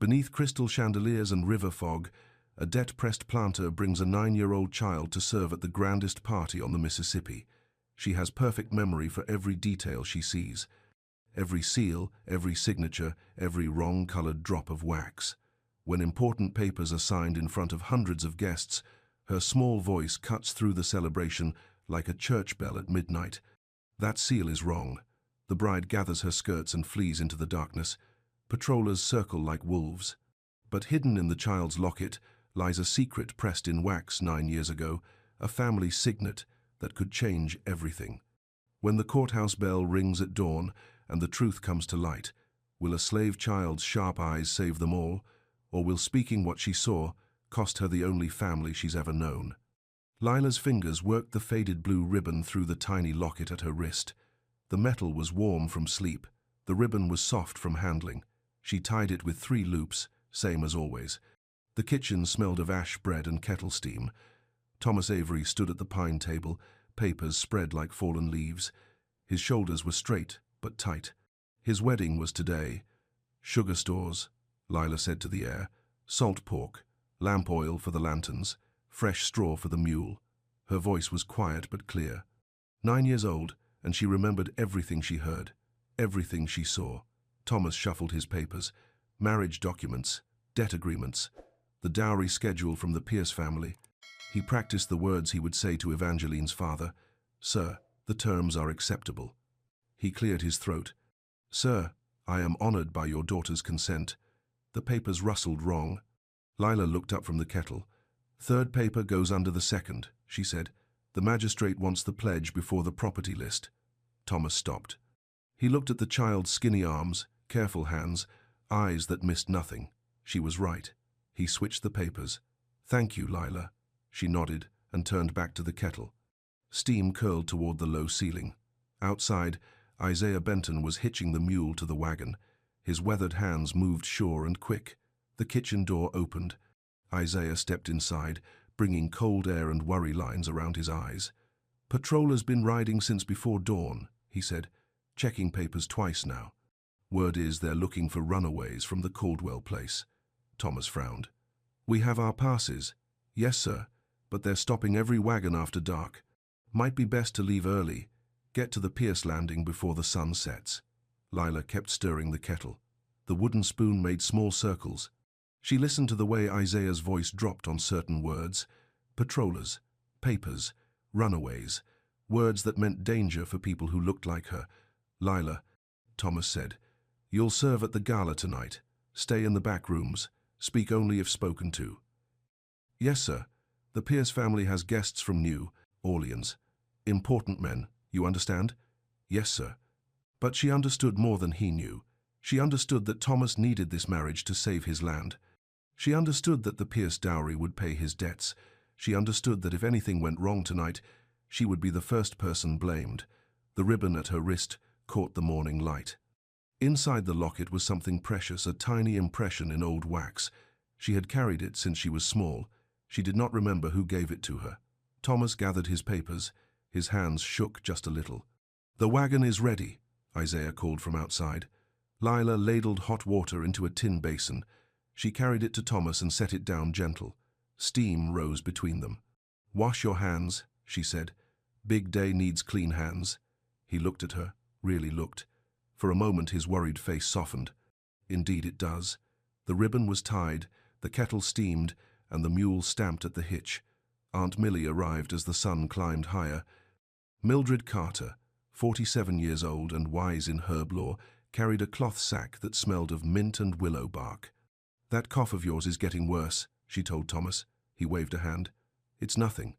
Beneath crystal chandeliers and river fog, a debt-pressed planter brings a 9-year-old child to serve at the grandest party on the Mississippi. She has perfect memory for every detail she sees. Every seal, every signature, every wrong-colored drop of wax. When important papers are signed in front of hundreds of guests, her small voice cuts through the celebration like a church bell at midnight. That seal is wrong. The bride gathers her skirts and flees into the darkness. Patrollers circle like wolves. But hidden in the child's locket lies a secret pressed in wax 9 years ago, a family signet that could change everything. When the courthouse bell rings at dawn and the truth comes to light, will a slave child's sharp eyes save them all, or will speaking what she saw cost her the only family she's ever known? Lila's fingers worked the faded blue ribbon through the tiny locket at her wrist. The metal was warm from sleep. The ribbon was soft from handling. She tied it with 3 loops, same as always. The kitchen smelled of ash bread and kettle steam. Thomas Avery stood at the pine table, papers spread like fallen leaves. His shoulders were straight but tight. His wedding was today. Sugar stores, Lila said to the air. Salt pork, lamp oil for the lanterns, fresh straw for the mule. Her voice was quiet but clear. 9 years old, and she remembered everything she heard, everything she saw. Thomas shuffled his papers, marriage documents, debt agreements, the dowry schedule from the Pierce family. He practiced the words he would say to Evangeline's father. "Sir, the terms are acceptable." He cleared his throat. "Sir, I am honored by your daughter's consent." The papers rustled wrong. Lila looked up from the kettle. "Third paper goes under the second," she said. "The magistrate wants the pledge before the property list." Thomas stopped. He looked at the child's skinny arms, careful hands, eyes that missed nothing. She was right. He switched the papers. "Thank you, Lila." She nodded and turned back to the kettle. Steam curled toward the low ceiling. Outside, Isaiah Benton was hitching the mule to the wagon. His weathered hands moved sure and quick. The kitchen door opened. Isaiah stepped inside, bringing cold air and worry lines around his eyes. "Patroller's been riding since before dawn," he said, "checking papers twice now. Word is they're looking for runaways from the Caldwell place." Thomas frowned. "We have our passes." "Yes, sir, but they're stopping every wagon after dark. Might be best to leave early. Get to the Pierce landing before the sun sets." Lila kept stirring the kettle. The wooden spoon made small circles. She listened to the way Isaiah's voice dropped on certain words. Patrollers, papers, runaways, words that meant danger for people who looked like her. "Lila," Thomas said, "you'll serve at the gala tonight. Stay in the back rooms. Speak only if spoken to." "Yes, sir. The Pierce family has guests from New Orleans. Important men, you understand?" "Yes, sir." But she understood more than he knew. She understood that Thomas needed this marriage to save his land. She understood that the Pierce dowry would pay his debts. She understood that if anything went wrong tonight, she would be the first person blamed. The ribbon at her wrist caught the morning light. Inside the locket was something precious, a tiny impression in old wax. She had carried it since she was small. She did not remember who gave it to her. Thomas gathered his papers. His hands shook just a little. "The wagon is ready," Isaiah called from outside. Lila ladled hot water into a tin basin. She carried it to Thomas and set it down gentle. Steam rose between them. "Wash your hands," she said. "Big day needs clean hands." He looked at her, really looked. For a moment his worried face softened. Indeed it does. The ribbon was tied, the kettle steamed, and the mule stamped at the hitch. Aunt Millie arrived as the sun climbed higher. Mildred Carter, 47 years old and wise in herb lore, carried a cloth sack that smelled of mint and willow bark. "That cough of yours is getting worse," she told Thomas. He waved a hand. "It's nothing.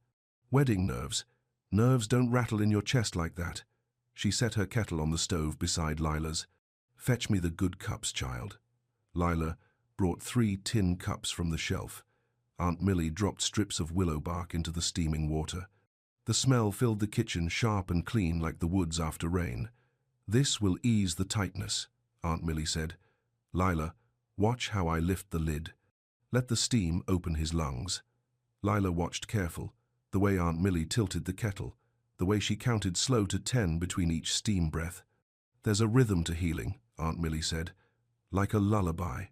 Wedding nerves. Nerves don't rattle in your chest like that." She set her kettle on the stove beside Lila's. "Fetch me the good cups, child." Lila brought 3 tin cups from the shelf. Aunt Millie dropped strips of willow bark into the steaming water. The smell filled the kitchen, sharp and clean like the woods after rain. "This will ease the tightness," Aunt Millie said. "Lila, watch how I lift the lid. Let the steam open his lungs." Lila watched careful, the way Aunt Millie tilted the kettle, the way she counted slow to 10 between each steam breath. "There's a rhythm to healing," Aunt Millie said, "like a lullaby.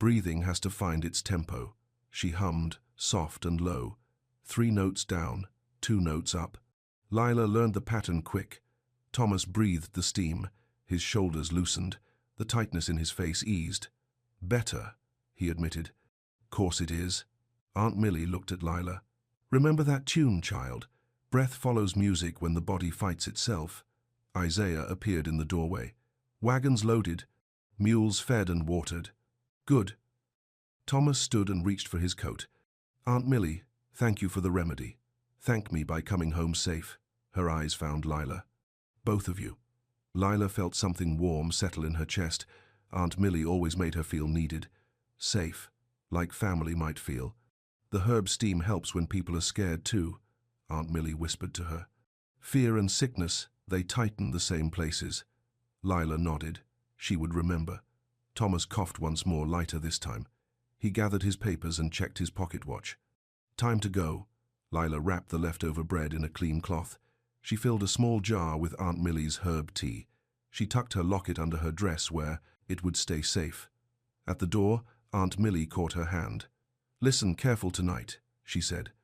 Breathing has to find its tempo. She hummed, soft and low. 3 notes down, 2 notes up. Lila learned the pattern quick. Thomas breathed the steam. His shoulders loosened. The tightness in his face eased. "Better," he admitted. "Course it is." Aunt Millie looked at Lila. "Remember that tune, child? Breath follows music when the body fights itself." Isaiah appeared in the doorway. "Wagons loaded. Mules fed and watered." "Good." Thomas stood and reached for his coat. "Aunt Millie, thank you for the remedy. Thank me by coming home safe." Her eyes found Lila. "Both of you." Lila felt something warm settle in her chest. Aunt Millie always made her feel needed. Safe, like family might feel. "The herb steam helps when people are scared too," Aunt Millie whispered to her. "Fear and sickness, they tighten the same places." Lila nodded. She would remember. Thomas coughed once more, lighter this time. He gathered his papers and checked his pocket watch. "Time to go." Lila wrapped the leftover bread in a clean cloth. She filled a small jar with Aunt Millie's herb tea. She tucked her locket under her dress where it would stay safe. At the door, Aunt Millie caught her hand. "Listen careful tonight," she said.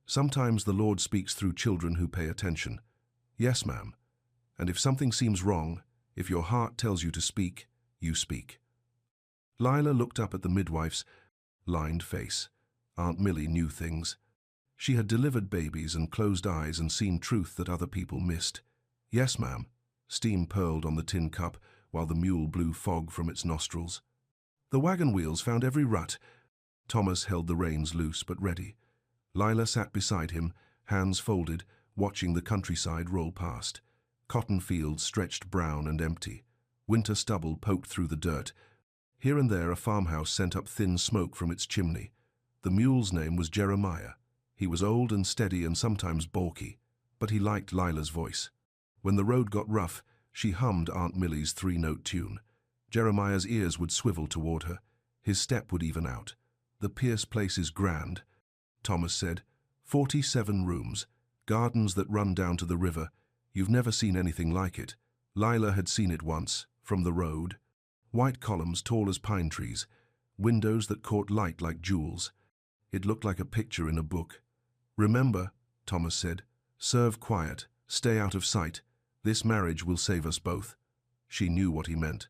"Sometimes the Lord speaks through children who pay attention." "Yes, ma'am. And if something seems wrong, if your heart tells you to speak, you speak." Lila looked up at the midwife's lined face. Aunt Millie knew things. She had delivered babies and closed eyes and seen truth that other people missed. "Yes, ma'am." Steam purled on the tin cup while the mule blew fog from its nostrils. "The wagon wheels found every rut." Thomas held the reins loose but ready. Lila sat beside him, hands folded, watching the countryside roll past. Cotton fields stretched brown and empty. Winter stubble poked through the dirt. Here and there a farmhouse sent up thin smoke from its chimney. The mule's name was Jeremiah. He was old and steady and sometimes balky, but he liked Lila's voice. When the road got rough, she hummed Aunt Millie's 3-note tune. Jeremiah's ears would swivel toward her. His step would even out. "The Pierce place is grand," Thomas said. 47 rooms, gardens that run down to the river. You've never seen anything like it. Lila had seen it once, from the road. White columns tall as pine trees, windows that caught light like jewels. It looked like a picture in a book. "Remember," Thomas said, "serve quiet, stay out of sight. This marriage will save us both." She knew what he meant.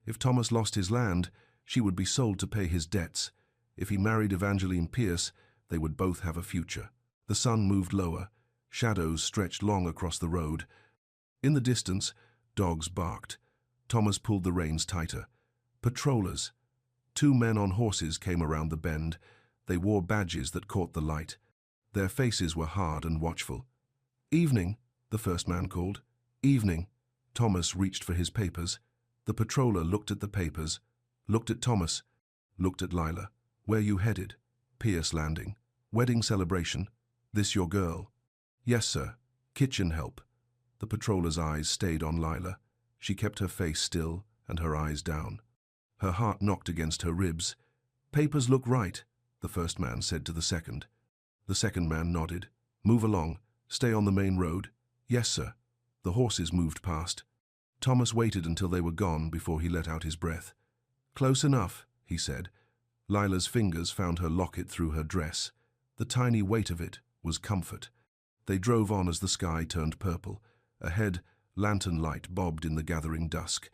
If Thomas lost his land, she would be sold to pay his debts. If he married Evangeline Pierce, they would both have a future. The sun moved lower. Shadows stretched long across the road. In the distance, dogs barked. Thomas pulled the reins tighter. Patrollers. 2 men on horses came around the bend. They wore badges that caught the light. Their faces were hard and watchful. "Evening," the first man called. "Evening." Thomas reached for his papers. The patroller looked at the papers, looked at Thomas, looked at Lila. "Where you headed?" "Pierce Landing." "Wedding celebration?" "This your girl?" "Yes, sir. Kitchen help." The patroller's eyes stayed on Lila. She kept her face still and her eyes down. Her heart knocked against her ribs. "Papers look right," the first man said to the second. The second man nodded. "Move along. Stay on the main road." "Yes, sir." The horses moved past. Thomas waited until they were gone before he let out his breath. "Close enough," he said. Lila's fingers found her locket through her dress. The tiny weight of it was comfort. They drove on as the sky turned purple. Ahead, lantern light bobbed in the gathering dusk.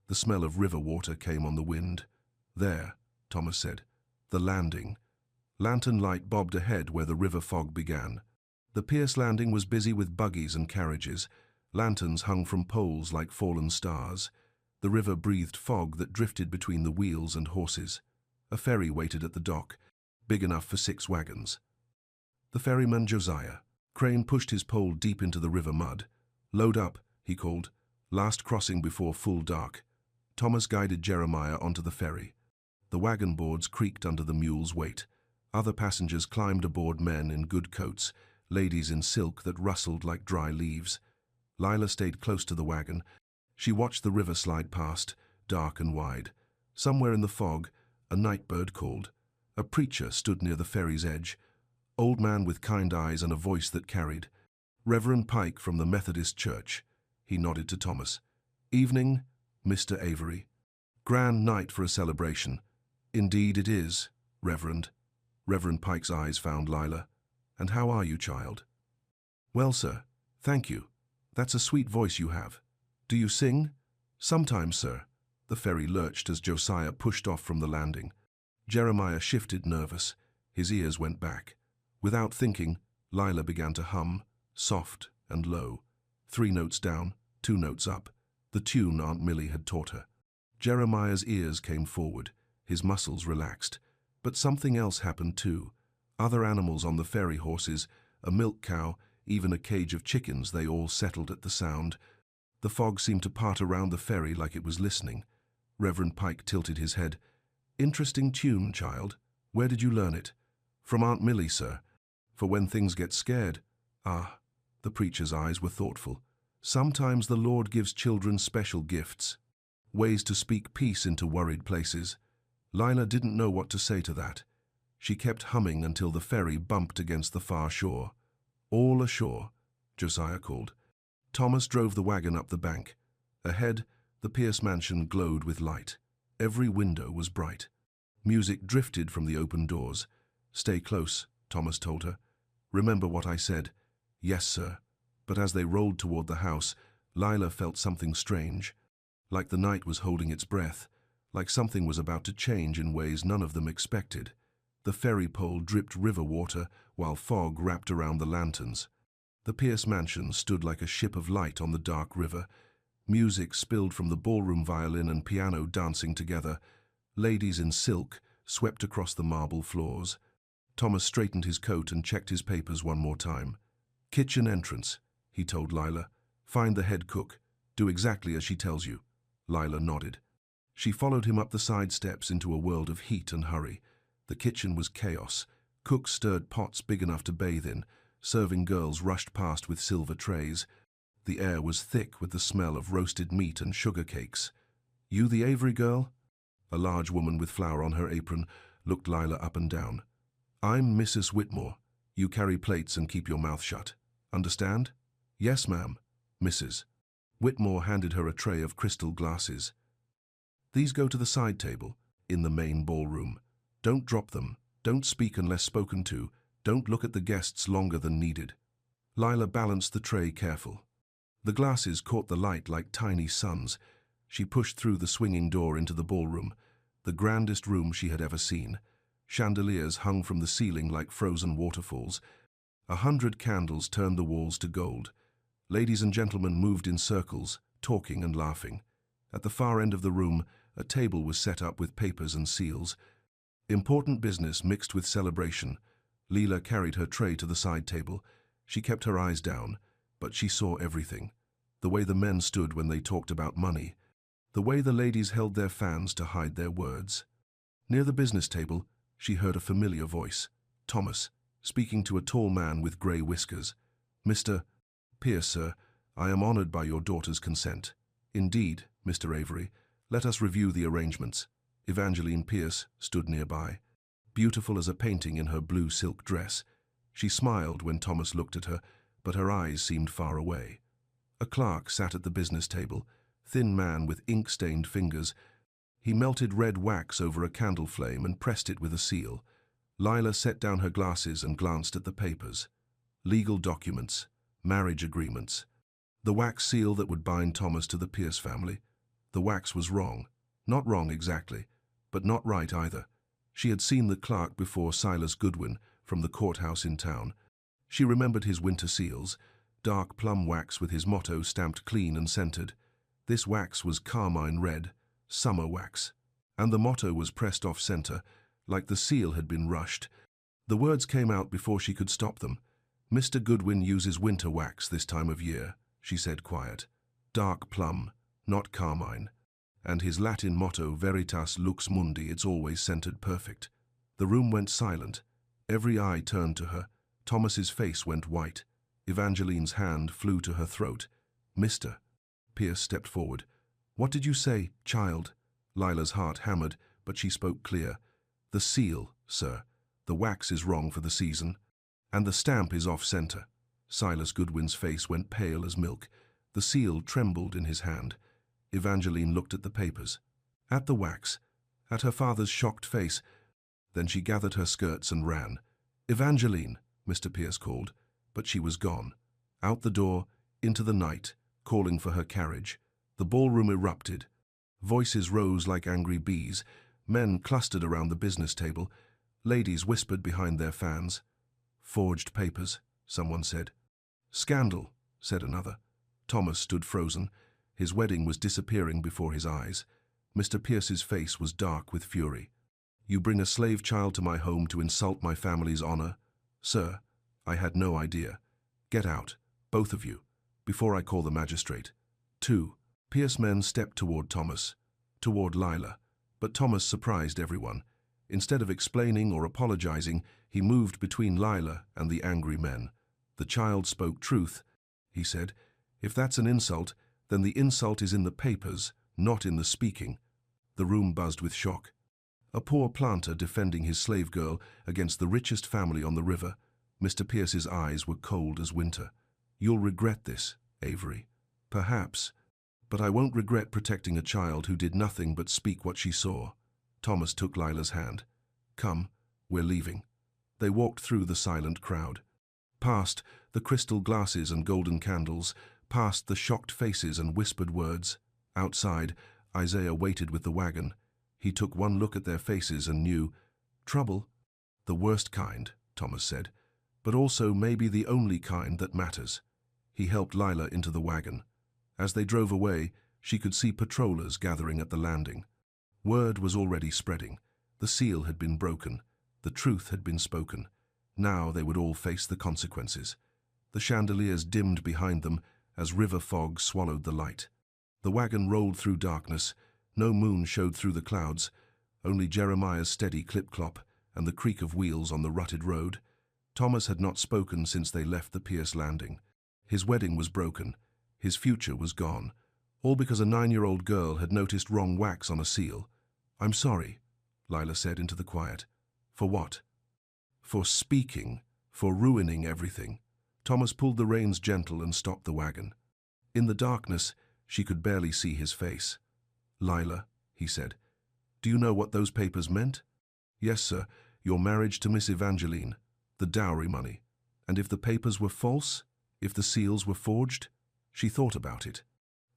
The smell of river water came on the wind. "There," Thomas said. "The landing." Lantern light bobbed ahead where the river fog began. The Pierce Landing was busy with buggies and carriages. Lanterns hung from poles like fallen stars. The river breathed fog that drifted between the wheels and horses. A ferry waited at the dock, big enough for 6 wagons. The ferryman Josiah. Crane pushed his pole deep into the river mud. "Load up," he called. Last crossing before full dark. Thomas guided Jeremiah onto the ferry. The wagon boards creaked under the mule's weight. Other passengers climbed aboard, men in good coats, ladies in silk that rustled like dry leaves. Lila stayed close to the wagon. She watched the river slide past, dark and wide. Somewhere in the fog, a night bird called. A preacher stood near the ferry's edge. Old man with kind eyes and a voice that carried. "Reverend Pike from the Methodist Church." He nodded to Thomas. "Evening, Mr. Avery." "Grand night for a celebration." Indeed it is, Reverend. Reverend Pike's eyes found Lila. And how are you, child? Well, sir, thank you. That's a sweet voice you have. Do you sing? Sometimes, sir. The ferry lurched as Josiah pushed off from the landing. Jeremiah shifted, nervous. His ears went back. Without thinking, Lila began to hum, soft and low. 3 notes down, 2 notes up. The tune Aunt Millie had taught her. Jeremiah's ears came forward. His muscles relaxed. But something else happened too. Other animals on the ferry, horses, a milk cow, even a cage of chickens, they all settled at the sound. The fog seemed to part around the ferry like it was listening. Reverend Pike tilted his head. Interesting tune, child. Where did you learn it? From Aunt Millie, sir. For when things get scared. Ah, the preacher's eyes were thoughtful. Sometimes the Lord gives children special gifts. Ways to speak peace into worried places. Lila didn't know what to say to that. She kept humming until the ferry bumped against the far shore. All ashore, Josiah called. Thomas drove the wagon up the bank. Ahead, the Pierce mansion glowed with light. Every window was bright. Music drifted from the open doors. Stay close, Thomas told her. Remember what I said? Yes, sir. But as they rolled toward the house, Lila felt something strange. Like the night was holding its breath. Like something was about to change in ways none of them expected. The ferry pole dripped river water while fog wrapped around the lanterns. The Pierce mansion stood like a ship of light on the dark river. Music spilled from the ballroom, violin and piano dancing together. Ladies in silk swept across the marble floors. Thomas straightened his coat and checked his papers one more time. Kitchen entrance, he told Lila. Find the head cook. Do exactly as she tells you. Lila nodded. She followed him up the side steps into a world of heat and hurry. The kitchen was chaos. Cooks stirred pots big enough to bathe in. Serving girls rushed past with silver trays. The air was thick with the smell of roasted meat and sugar cakes. You the Avery girl? A large woman with flour on her apron looked Lila up and down. I'm Mrs. Whitmore. You carry plates and keep your mouth shut. Understand? Yes, ma'am. Mrs. Whitmore handed her a tray of crystal glasses. These go to the side table, in the main ballroom. Don't drop them. Don't speak unless spoken to. Don't look at the guests longer than needed. Lila balanced the tray careful. The glasses caught the light like tiny suns. She pushed through the swinging door into the ballroom, the grandest room she had ever seen. Chandeliers hung from the ceiling like frozen waterfalls. 100 candles turned the walls to gold. Ladies and gentlemen moved in circles, talking and laughing. At the far end of the room, a table was set up with papers and seals. Important business mixed with celebration. Lila carried her tray to the side table. She kept her eyes down, but she saw everything. The way the men stood when they talked about money. The way the ladies held their fans to hide their words. Near the business table, she heard a familiar voice. Thomas, speaking to a tall man with grey whiskers. Mr. Pierce, sir, I am honored by your daughter's consent. Indeed, Mr. Avery, let us review the arrangements. Evangeline Pierce stood nearby, beautiful as a painting in her blue silk dress. She smiled when Thomas looked at her, but her eyes seemed far away. A clerk sat at the business table, thin man with ink-stained fingers. He melted red wax over a candle flame and pressed it with a seal. Lila set down her glasses and glanced at the papers. Legal documents, marriage agreements. The wax seal that would bind Thomas to the Pierce family. The wax was wrong. Not wrong exactly, but not right either. She had seen the clerk before, Silas Goodwin, from the courthouse in town. She remembered his winter seals, dark plum wax with his motto stamped clean and scented. This wax was carmine red, summer wax, and the motto was pressed off center, like the seal had been rushed. The words came out before she could stop them. Mr. Goodwin uses winter wax this time of year, she said quiet. Dark plum, not carmine. And his Latin motto, Veritas Lux Mundi, it's always scented perfect. The room went silent. Every eye turned to her. Thomas's face went white. Evangeline's hand flew to her throat. Mr. Pierce stepped forward. What did you say, child? Lila's heart hammered, but she spoke clear. The seal, sir. The wax is wrong for the season. And the stamp is off-center. Silas Goodwin's face went pale as milk. The seal trembled in his hand. Evangeline looked at the papers, at the wax, at her father's shocked face. Then she gathered her skirts and ran. "Evangeline," Mr. Pierce called, but she was gone. Out the door, into the night, calling for her carriage. The ballroom erupted. Voices rose like angry bees. Men clustered around the business table. Ladies whispered behind their fans. "Forged papers," someone said. "Scandal," said another. Thomas stood frozen. His wedding was disappearing before his eyes. Mr. Pierce's face was dark with fury. "You bring a slave child to my home to insult my family's honor? Sir, I had no idea. Get out, both of you, before I call the magistrate." 2. Pierce men stepped toward Thomas, toward Lila, but Thomas surprised everyone. Instead of explaining or apologizing, he moved between Lila and the angry men. "The child spoke truth," he said. "If that's an insult, then the insult is in the papers, not in the speaking." The room buzzed with shock. A poor planter defending his slave girl against the richest family on the river. Mr. Pierce's eyes were cold as winter. "You'll regret this, Avery." "Perhaps, but I won't regret protecting a child who did nothing but speak what she saw." Thomas took Lila's hand. "Come, we're leaving." They walked through the silent crowd. Past the crystal glasses and golden candles, past the shocked faces and whispered words. Outside, Isaiah waited with the wagon. He took one look at their faces and knew. "Trouble? The worst kind," Thomas said, "but also maybe the only kind that matters." He helped Lila into the wagon. As they drove away, she could see patrollers gathering at the landing. Word was already spreading. The seal had been broken. The truth had been spoken. Now they would all face the consequences. The chandeliers dimmed behind them as river fog swallowed the light. The wagon rolled through darkness. No moon showed through the clouds, only Jeremiah's steady clip-clop and the creak of wheels on the rutted road. Thomas had not spoken since they left the Pierce landing. His wedding was broken. His future was gone. All because a 9-year-old girl had noticed wrong wax on a seal. "I'm sorry," Lila said into the quiet. "For what?" "For speaking, for ruining everything." Thomas pulled the reins gentle and stopped the wagon. In the darkness, she could barely see his face. "Lila," he said, "do you know what those papers meant?" "Yes, sir. Your marriage to Miss Evangeline, the dowry money. And if the papers were false, if the seals were forged?" She thought about it.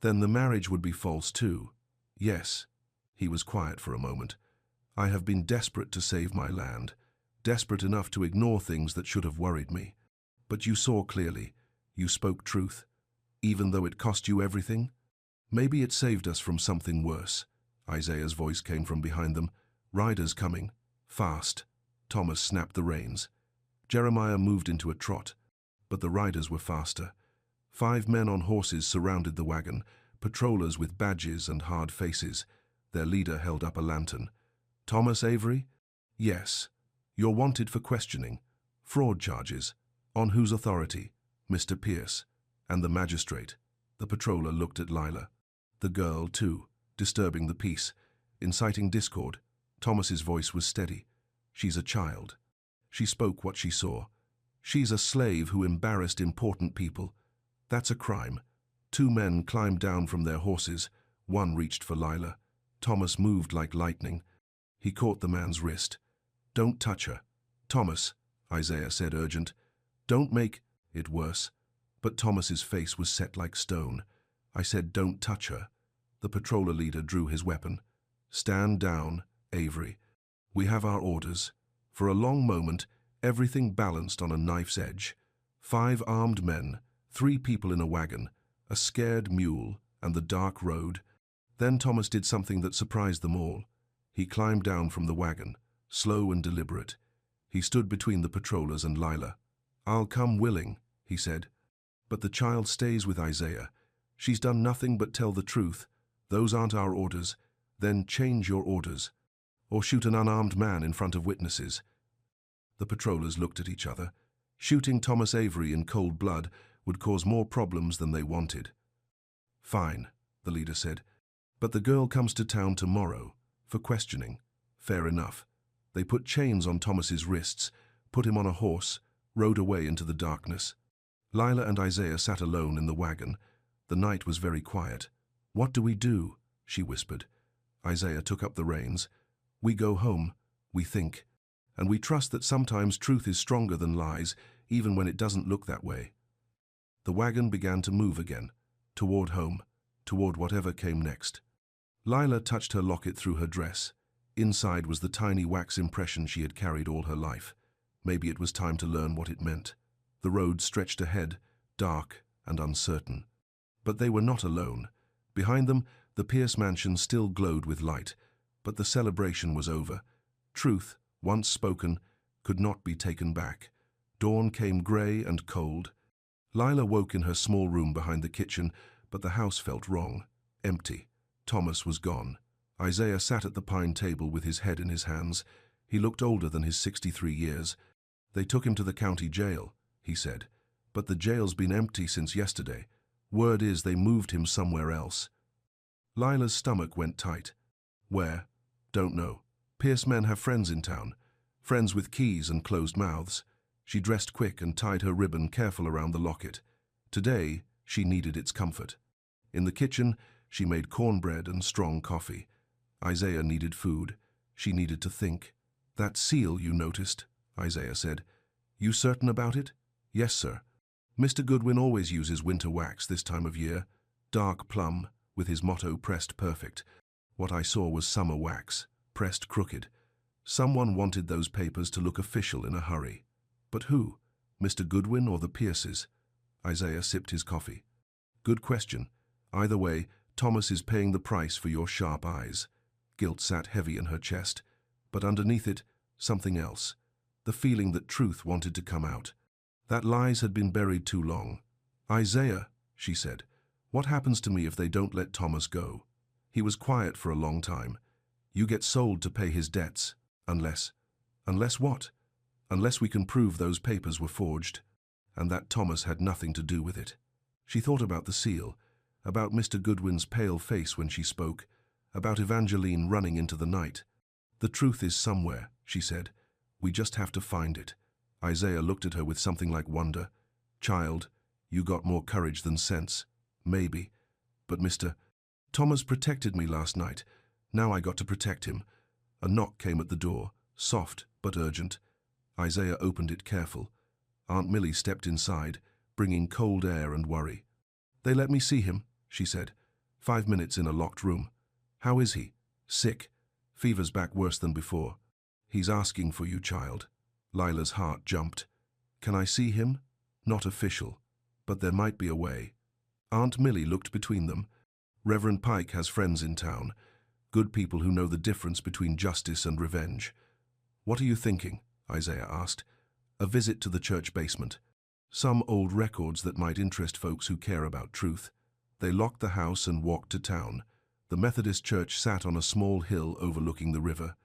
"Then the marriage would be false too." "Yes." He was quiet for a moment. "I have been desperate to save my land, desperate enough to ignore things that should have worried me. But you saw clearly. You spoke truth, even though it cost you everything. Maybe it saved us from something worse." Isaiah's voice came from behind them. "Riders coming. Fast." Thomas snapped the reins. Jeremiah moved into a trot, but the riders were faster. 5 men on horses surrounded the wagon, patrollers with badges and hard faces. Their leader held up a lantern. "Thomas Avery?" "Yes. You're wanted for questioning. Fraud charges. On whose authority?" "Mr. Pierce." "And the magistrate?" The patroller looked at Lila. The girl, too, disturbing the peace, inciting discord. Thomas's voice was steady. "She's a child." She spoke what she saw. "She's a slave who embarrassed important people. That's a crime." 2 men climbed down from their horses. One reached for Lila. Thomas moved like lightning. He caught the man's wrist. "Don't touch her." "Thomas," Isaiah said, urgent. "Don't make it worse." But Thomas's face was set like stone. "I said don't touch her." The patroller leader drew his weapon. "Stand down, Avery. We have our orders." For a long moment, everything balanced on a knife's edge. 5 armed men, 3 people in a wagon, a scared mule, and the dark road. Then Thomas did something that surprised them all. He climbed down from the wagon, slow and deliberate. He stood between the patrollers and Lila. "I'll come willing," he said. "But the child stays with Isaiah. She's done nothing but tell the truth. Those aren't our orders. Then change your orders. Or shoot an unarmed man in front of witnesses." The patrollers looked at each other. Shooting Thomas Avery in cold blood would cause more problems than they wanted. "Fine," the leader said. "But the girl comes to town tomorrow for questioning." "Fair enough." They put chains on Thomas's wrists, put him on a horse, rode away into the darkness. Lila and Isaiah sat alone in the wagon. The night was very quiet. "What do we do?" she whispered. Isaiah took up the reins. We go home, we think, and we trust that sometimes truth is stronger than lies, even when it doesn't look that way. The wagon began to move again, toward home, toward whatever came next. Lila touched her locket through her dress. Inside was the tiny wax impression she had carried all her life. Maybe it was time to learn what it meant. The road stretched ahead, dark and uncertain. But they were not alone. Behind them, the Pierce mansion still glowed with light, but the celebration was over. Truth, once spoken, could not be taken back. Dawn came grey and cold. Lila woke in her small room behind the kitchen, but the house felt wrong, empty. Thomas was gone. Isaiah sat at the pine table with his head in his hands. He looked older than his 63 years. They took him to the county jail, he said. But the jail's been empty since yesterday. Word is they moved him somewhere else. Lila's stomach went tight. Where? Don't know. Pierce men have friends in town. Friends with keys and closed mouths. She dressed quick and tied her ribbon careful around the locket. Today, she needed its comfort. In the kitchen, she made cornbread and strong coffee. Isaiah needed food. She needed to think. That seal you noticed, Isaiah said. You certain about it? Yes, sir. Mr. Goodwin always uses winter wax this time of year. Dark plum, with his motto pressed perfect. What I saw was summer wax, pressed crooked. Someone wanted those papers to look official in a hurry. But who? Mr. Goodwin or the Pierces? Isaiah sipped his coffee. Good question. Either way, Thomas is paying the price for your sharp eyes. Guilt sat heavy in her chest, but underneath it, something else. The feeling that truth wanted to come out. That lies had been buried too long. Isaiah, she said, what happens to me if they don't let Thomas go? He was quiet for a long time. You get sold to pay his debts, unless what? Unless we can prove those papers were forged, and that Thomas had nothing to do with it. She thought about the seal, about Mr. Goodwin's pale face when she spoke, about Evangeline running into the night. The truth is somewhere, she said. We just have to find it. Isaiah looked at her with something like wonder. Child, you got more courage than sense. Maybe. But Mr. Thomas protected me last night. Now I got to protect him. A knock came at the door, soft but urgent. Isaiah opened it careful. Aunt Millie stepped inside, bringing cold air and worry. They let me see him, she said. 5 minutes in a locked room. How is he? Sick. Fever's back worse than before. He's asking for you, child. Lila's heart jumped. Can I see him? Not official, but there might be a way. Aunt Millie looked between them. Reverend Pike has friends in town, good people who know the difference between justice and revenge. What are you thinking? Isaiah asked. A visit to the church basement. Some old records that might interest folks who care about truth. They locked the house and walked to town. The Methodist church sat on a small hill overlooking the river.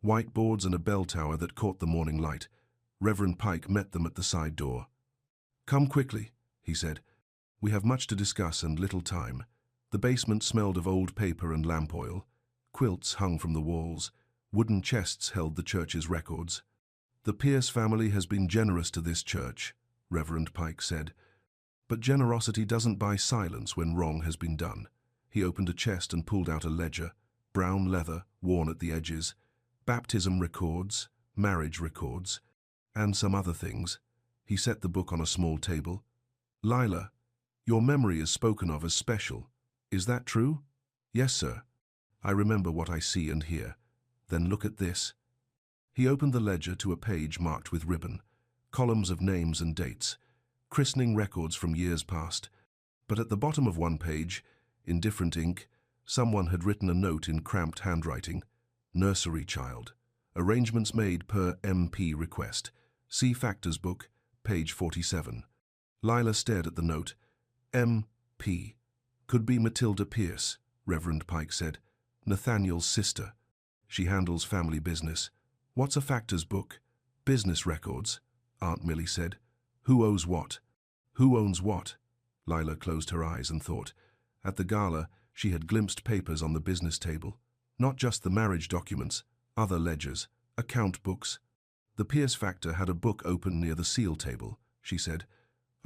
Whiteboards and a bell tower that caught the morning light. Reverend Pike met them at the side door. Come quickly, he said. We have much to discuss and little time. The basement smelled of old paper and lamp oil. Quilts hung from the walls. Wooden chests held the church's records. The Pierce family has been generous to this church, Reverend Pike said. But generosity doesn't buy silence when wrong has been done. He opened a chest and pulled out a ledger, brown leather, worn at the edges. Baptism records, marriage records, and some other things. He set the book on a small table. Lila, your memory is spoken of as special. Is that true? Yes, sir. I remember what I see and hear. Then look at this. He opened the ledger to a page marked with ribbon, columns of names and dates, christening records from years past. But at the bottom of one page, in different ink, someone had written a note in cramped handwriting. Nursery child. Arrangements made per MP request. See Factors Book, page 47. Lila stared at the note. MP. Could be Matilda Pierce, Reverend Pike said. Nathaniel's sister. She handles family business. What's a Factors Book? Business records, Aunt Millie said. Who owes what? Who owns what? Lila closed her eyes and thought. At the gala, she had glimpsed papers on the business table. Not just the marriage documents, other ledgers, account books. The Pierce factor had a book open near the seal table, she said.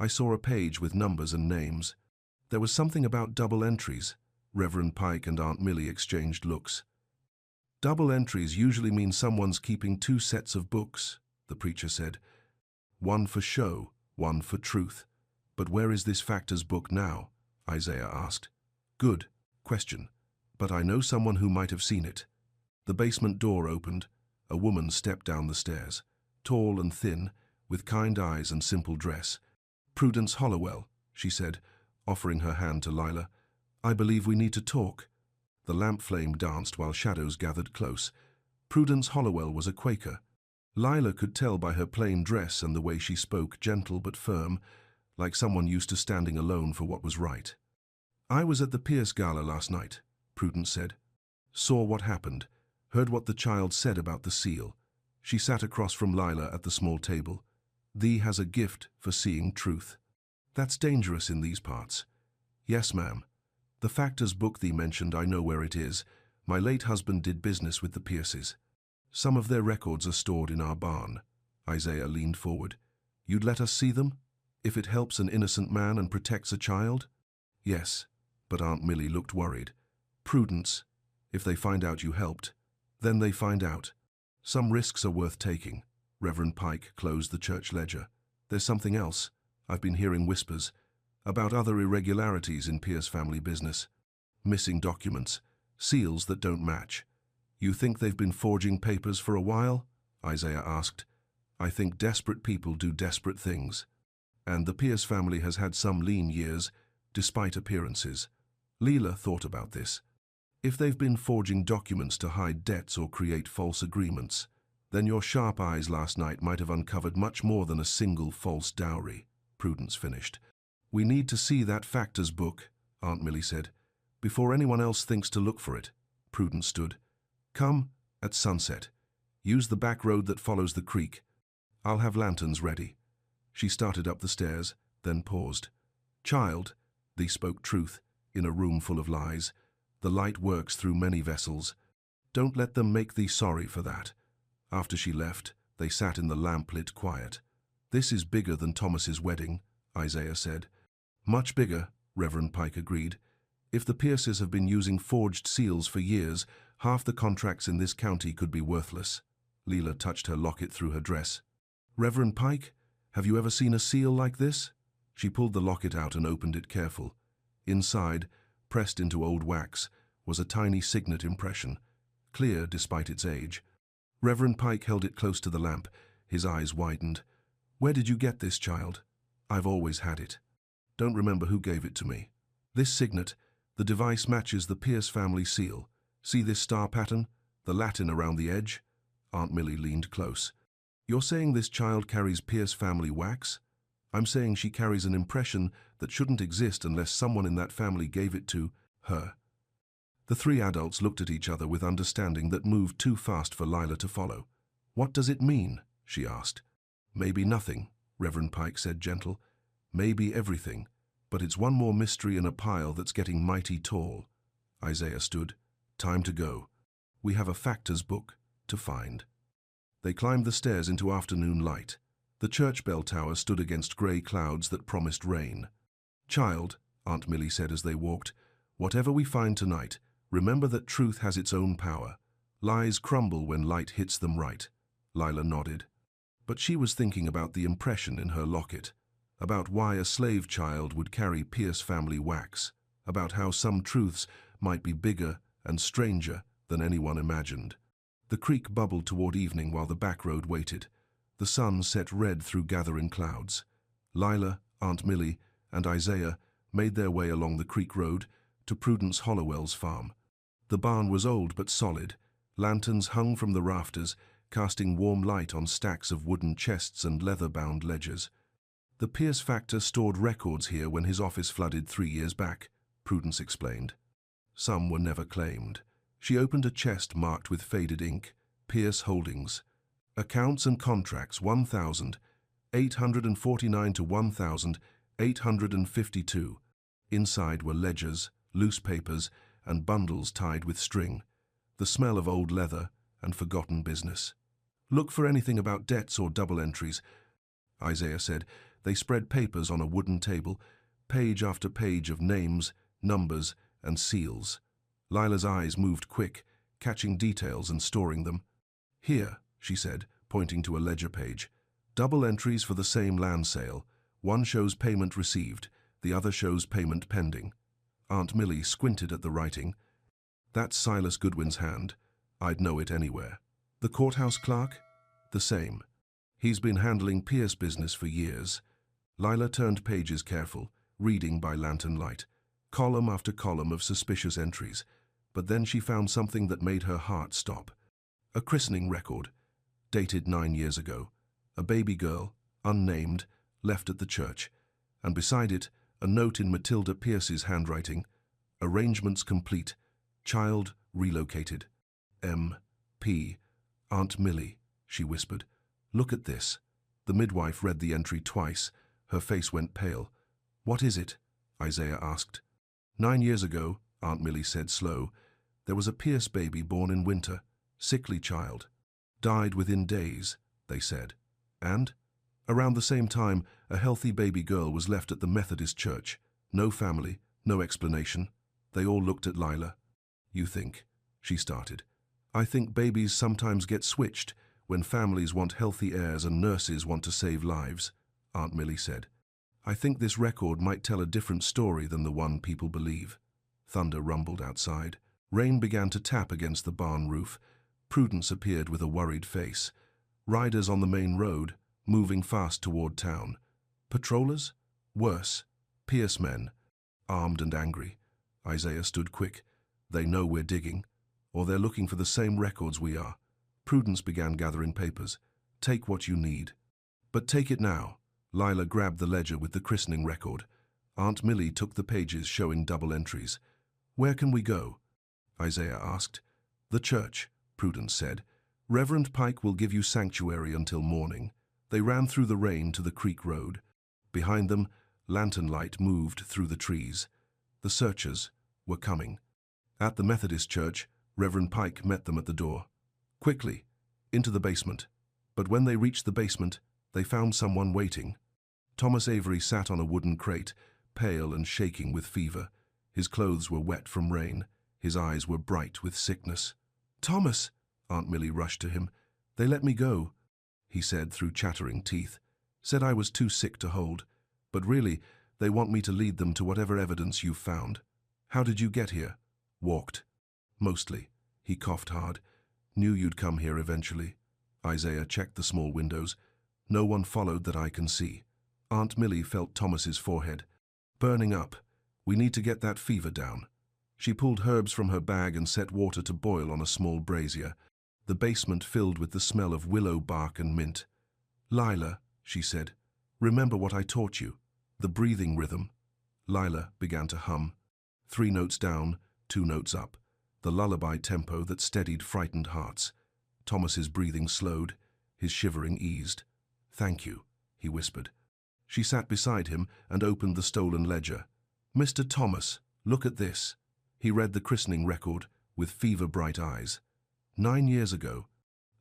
I saw a page with numbers and names. There was something about double entries. Reverend Pike and Aunt Millie exchanged looks. Double entries usually mean someone's keeping two sets of books, the preacher said. One for show, one for truth. But where is this factor's book now? Isaiah asked. Good question, but I know someone who might have seen it. The basement door opened. A woman stepped down the stairs, tall and thin, with kind eyes and simple dress. Prudence Hollowell, she said, offering her hand to Lila. I believe we need to talk. The lamp flame danced while shadows gathered close. Prudence Hollowell was a Quaker. Lila could tell by her plain dress and the way she spoke, gentle but firm, like someone used to standing alone for what was right. I was at the Pierce Gala last night, Prudence said. Saw what happened, heard what the child said about the seal. She sat across from Lila at the small table. Thee has a gift for seeing truth. That's dangerous in these parts. Yes, ma'am. The factor's book thee mentioned, I know where it is. My late husband did business with the Pierces. Some of their records are stored in our barn. Isaiah leaned forward. You'd let us see them? If it helps an innocent man and protects a child? Yes, but Aunt Millie looked worried. Prudence, if they find out you helped, then they find out. Some risks are worth taking. Reverend Pike closed the church ledger. There's something else. I've been hearing whispers about other irregularities in Pierce family business. Missing documents, seals that don't match. You think they've been forging papers for a while? Isaiah asked. I think desperate people do desperate things. And the Pierce family has had some lean years, despite appearances. Leela thought about this. If they've been forging documents to hide debts or create false agreements, then your sharp eyes last night might have uncovered much more than a single false dowry, Prudence finished. We need to see that factor's book, Aunt Millie said, before anyone else thinks to look for it. Prudence stood. Come, at sunset. Use the back road that follows the creek. I'll have lanterns ready. She started up the stairs, then paused. Child, thee spoke truth, in a room full of lies. The light works through many vessels. Don't let them make thee sorry for that. After she left, they sat in the lamp-lit quiet. This is bigger than Thomas's wedding, Isaiah said. Much bigger, Reverend Pike agreed. If the Pierces have been using forged seals for years, half the contracts in this county could be worthless. Leela touched her locket through her dress. Reverend Pike, have you ever seen a seal like this? She pulled the locket out and opened it careful. Inside, pressed into old wax, was a tiny signet impression, clear despite its age. Reverend Pike held it close to the lamp. His eyes widened. Where did you get this, child? I've always had it. Don't remember who gave it to me. This signet, the device matches the Pierce family seal. See this star pattern? The Latin around the edge? Aunt Millie leaned close. You're saying this child carries Pierce family wax? I'm saying she carries an impression that shouldn't exist unless someone in that family gave it to her. The three adults looked at each other with understanding that moved too fast for Lila to follow. What does it mean? She asked. Maybe nothing, Reverend Pike said gentle. Maybe everything, but it's one more mystery in a pile that's getting mighty tall. Isaiah stood. Time to go. We have a factor's book to find. They climbed the stairs into afternoon light. The church bell tower stood against grey clouds that promised rain. Child, Aunt Millie said as they walked, whatever we find tonight, remember that truth has its own power. Lies crumble when light hits them right. Lila nodded. But she was thinking about the impression in her locket, about why a slave child would carry Pierce family wax, about how some truths might be bigger and stranger than anyone imagined. The creek bubbled toward evening while the back road waited. The sun set red through gathering clouds. Lila, Aunt Millie, and Isaiah made their way along the creek road to Prudence Hollowell's farm. The barn was old but solid. Lanterns hung from the rafters, casting warm light on stacks of wooden chests and leather-bound ledgers. The Pierce factor stored records here when his office flooded 3 years back, Prudence explained. Some were never claimed. She opened a chest marked with faded ink, Pierce Holdings. Accounts and contracts 1,849 to 1,852. Inside were ledgers, loose papers, and bundles tied with string. The smell of old leather and forgotten business. Look for anything about debts or double entries, Isaiah said. They spread papers on a wooden table, page after page of names, numbers, and seals. Lila's eyes moved quick, catching details and storing them. "Here," she said, pointing to a ledger page. "Double entries for the same land sale. One shows payment received, the other shows payment pending." Aunt Millie squinted at the writing. "That's Silas Goodwin's hand. I'd know it anywhere." "The courthouse clerk?" "The same. He's been handling Pierce business for years." Lila turned pages careful, reading by lantern light, column after column of suspicious entries. But then she found something that made her heart stop. A christening record, dated 9 years ago. A baby girl, unnamed, left at the church, and beside it, a note in Matilda Pierce's handwriting. "Arrangements complete. Child relocated. M.P. Aunt Millie," she whispered. "Look at this." The midwife read the entry twice. Her face went pale. "What is it?" Isaiah asked. 9 years ago," Aunt Millie said slow, "there was a Pierce baby born in winter. Sickly child. Died within days," they said. "And? Around the same time, a healthy baby girl was left at the Methodist church. No family, no explanation." They all looked at Lila. "You think," she started. "I think babies sometimes get switched when families want healthy heirs and nurses want to save lives," Aunt Millie said. "I think this record might tell a different story than the one people believe." Thunder rumbled outside. Rain began to tap against the barn roof. Prudence appeared with a worried face. Riders on the main road, moving fast toward town. Patrollers? Worse. Pierce men, armed and angry. Isaiah stood quick. "They know we're digging, or they're looking for the same records we are." Prudence began gathering papers. "Take what you need. But take it now." Lila grabbed the ledger with the christening record. Aunt Millie took the pages showing double entries. "Where can we go?" Isaiah asked. "The church," Prudence said. "Reverend Pike will give you sanctuary until morning." They ran through the rain to the creek road. Behind them, lantern light moved through the trees. The searchers were coming. At the Methodist church, Reverend Pike met them at the door. "Quickly, into the basement." But when they reached the basement, they found someone waiting. Thomas Avery sat on a wooden crate, pale and shaking with fever. His clothes were wet from rain. His eyes were bright with sickness. "Thomas!" Aunt Millie rushed to him. "They let me go," he said through chattering teeth. "Said I was too sick to hold. But really, they want me to lead them to whatever evidence you've found." "How did you get here?" "Walked. Mostly." He coughed hard. "Knew you'd come here eventually." Isaiah checked the small windows. "No one followed that I can see." Aunt Millie felt Thomas's forehead. "Burning up. We need to get that fever down." She pulled herbs from her bag and set water to boil on a small brazier. The basement filled with the smell of willow bark and mint. "Lila," she said, "remember what I taught you. The breathing rhythm." Lila began to hum. 3 notes down, 2 notes up. The lullaby tempo that steadied frightened hearts. Thomas's breathing slowed. His shivering eased. "Thank you," he whispered. She sat beside him and opened the stolen ledger. "Mr. Thomas, look at this." He read the christening record with fever-bright eyes. 9 years ago,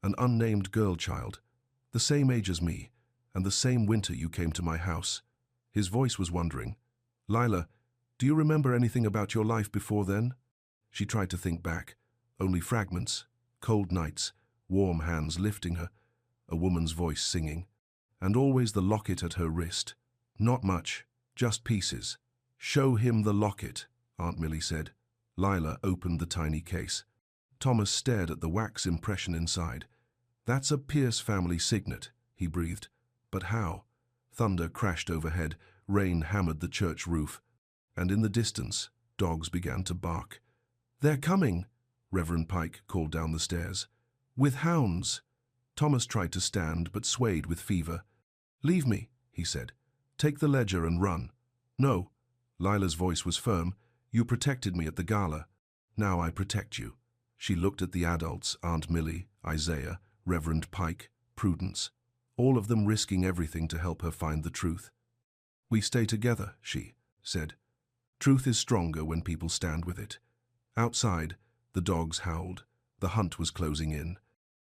an unnamed girl child, the same age as me, and the same winter you came to my house. His voice was wondering. "Lila, do you remember anything about your life before then?" She tried to think back. Only fragments, cold nights, warm hands lifting her, a woman's voice singing. And always the locket at her wrist. "Not much, just pieces." "Show him the locket," Aunt Millie said. Lila opened the tiny case. Thomas stared at the wax impression inside. "That's a Pierce family signet," he breathed. "But how?" Thunder crashed overhead, rain hammered the church roof. And in the distance, dogs began to bark. "They're coming," Reverend Pike called down the stairs. "With hounds." Thomas tried to stand, but swayed with fever. "Leave me," he said. "Take the ledger and run." "No." Lila's voice was firm. "You protected me at the Gala. Now I protect you." She looked at the adults, Aunt Millie, Isaiah, Reverend Pike, Prudence, all of them risking everything to help her find the truth. "We stay together," she said. "Truth is stronger when people stand with it." Outside, the dogs howled. The hunt was closing in.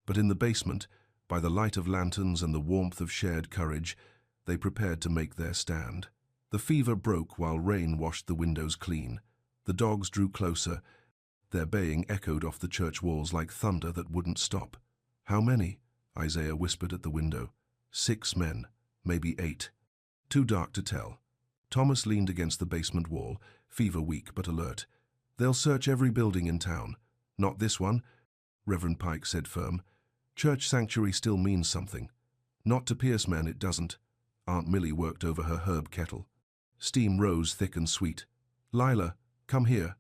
But in the basement, by the light of lanterns and the warmth of shared courage, they prepared to make their stand. The fever broke while rain washed the windows clean. The dogs drew closer. Their baying echoed off the church walls like thunder that wouldn't stop. "How many?" Isaiah whispered at the window. "6 men, maybe 8. Too dark to tell." Thomas leaned against the basement wall, fever-weak but alert. "They'll search every building in town. Not this one," Reverend Pike said firm. "Church sanctuary still means something. Not to Pierce men, it doesn't." Aunt Millie worked over her herb kettle. Steam rose thick and sweet. "Lila, come here."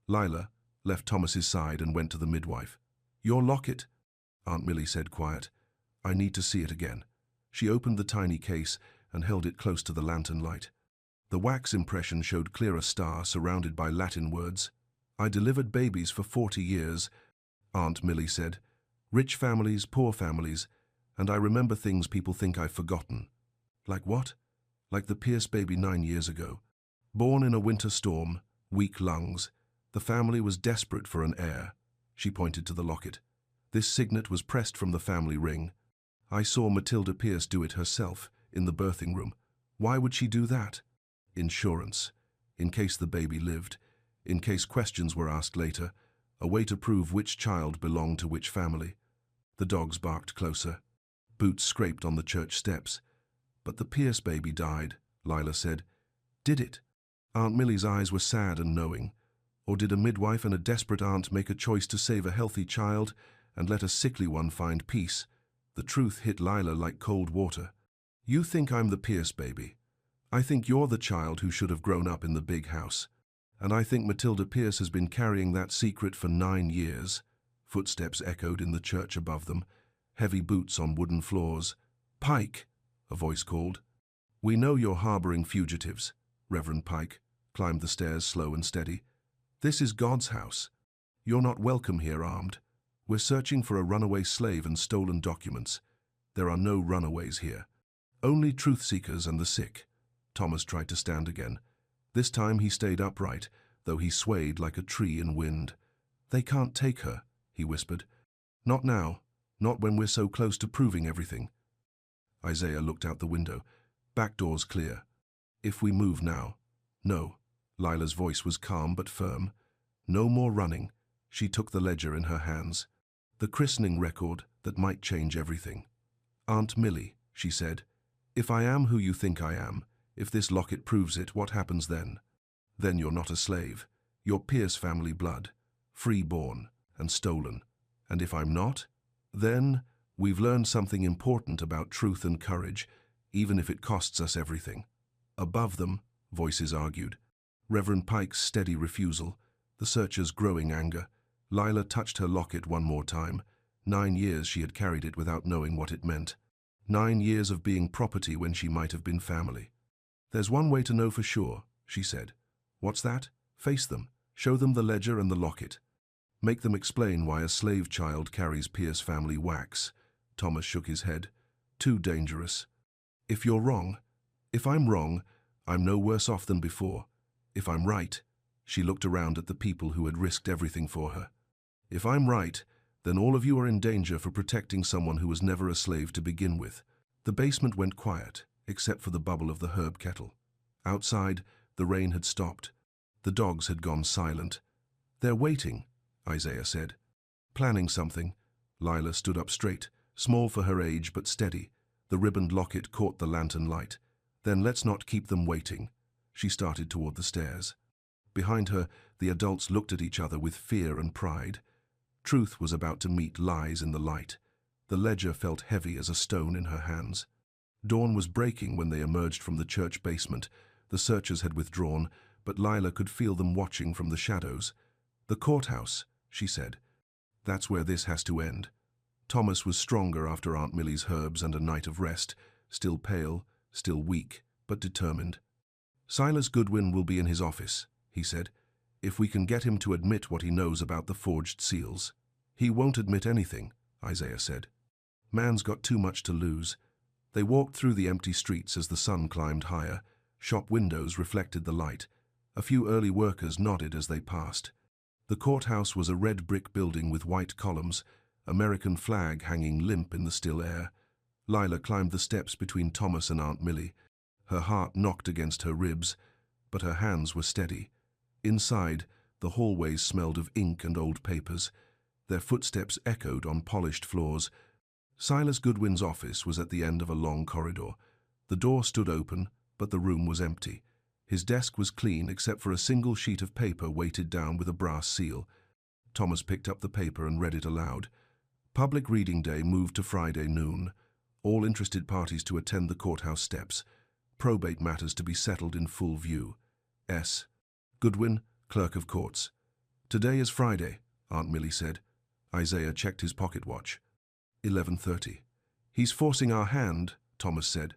Lila left Thomas's side and went to the midwife. "Your locket," Aunt Millie said quiet. "I need to see it again." She opened the tiny case and held it close to the lantern light. The wax impression showed clear a star surrounded by Latin words. "I delivered babies for 40 years, Aunt Millie said. "Rich families, poor families, and I remember things people think I've forgotten." "Like what?" "Like the Pierce baby 9 years ago. Born in a winter storm, weak lungs. The family was desperate for an heir." She pointed to the locket. "This signet was pressed from the family ring. I saw Matilda Pierce do it herself, in the birthing room. Why would she do that?" "Insurance. In case the baby lived. In case questions were asked later. A way to prove which child belonged to which family." The dogs barked closer. Boots scraped on the church steps. "But the Pierce baby died," Lila said. "Did it?" Aunt Millie's eyes were sad and knowing. Or did a midwife and a desperate aunt make a choice to save a healthy child and let a sickly one find peace? The truth hit Lila like cold water. "You think I'm the Pierce baby. I think you're the child who should have grown up in the big house. And I think Matilda Pierce has been carrying that secret for 9 years. Footsteps echoed in the church above them, heavy boots on wooden floors. "Pike," a voice called. "We know you're harboring fugitives." Reverend Pike climbed the stairs slow and steady. "This is God's house. You're not welcome here armed. We're searching for a runaway slave and stolen documents. There are no runaways here. Only truth-seekers and the sick." Thomas tried to stand again. This time he stayed upright, though he swayed like a tree in wind. "They can't take her," he whispered. "Not now. Not when we're so close to proving everything." Isaiah looked out the window. "Back door's clear. If we move now." "No." Lila's voice was calm but firm. "No more running." She took the ledger in her hands. "The christening record that might change everything." "Aunt Millie," she said, "if I am who you think I am, if this locket proves it, what happens then? Then you're not a slave. You're Pierce family blood, free-born and stolen. And if I'm not, then we've learned something important about truth and courage, even if it costs us everything." Above them, voices argued. Reverend Pike's steady refusal, the searcher's growing anger. Lila touched her locket one more time. 9 years she had carried it without knowing what it meant. 9 years of being property when she might have been family. "There's one way to know for sure," she said. "What's that?" "Face them. Show them the ledger and the locket. Make them explain why a slave child carries Pierce family wax." Thomas shook his head. "Too dangerous. If you're wrong, if I'm wrong, I'm no worse off than before. If I'm right," she looked around at the people who had risked everything for her. "If I'm right, then all of you are in danger for protecting someone who was never a slave to begin with." The basement went quiet, except for the bubble of the herb kettle. Outside, the rain had stopped. The dogs had gone silent. "They're waiting," Isaiah said. "Planning something." Lila stood up straight, small for her age but steady. The ribboned locket caught the lantern light. "Then let's not keep them waiting." She started toward the stairs. Behind her, the adults looked at each other with fear and pride. Truth was about to meet lies in the light. The ledger felt heavy as a stone in her hands. Dawn was breaking when they emerged from the church basement. The searchers had withdrawn, but Lila could feel them watching from the shadows. "The courthouse," she said. "That's where this has to end." Thomas was stronger after Aunt Millie's herbs and a night of rest, still pale, still weak, but determined. "Silas Goodwin will be in his office," he said, "if we can get him to admit what he knows about the forged seals." "He won't admit anything," Isaiah said. "Man's got too much to lose." They walked through the empty streets as the sun climbed higher. Shop windows reflected the light. A few early workers nodded as they passed. The courthouse was a red brick building with white columns, American flag hanging limp in the still air. Lila climbed the steps between Thomas and Aunt Millie. Her heart knocked against her ribs, but her hands were steady. Inside, The hallways smelled of ink and old papers. Their footsteps echoed on polished floors. Silas Goodwin's office was at the end of a long corridor. The door stood open, but the room was empty. His desk was clean except for a single sheet of paper weighted down with a brass seal. Thomas picked up the paper and read it aloud. Public reading day moved to Friday noon. All interested parties to attend the courthouse steps. Probate matters to be settled in full view. S. Goodwin, Clerk of Courts. Today is Friday, Aunt Millie said. Isaiah checked his pocket watch. 11:30. He's forcing our hand, Thomas said.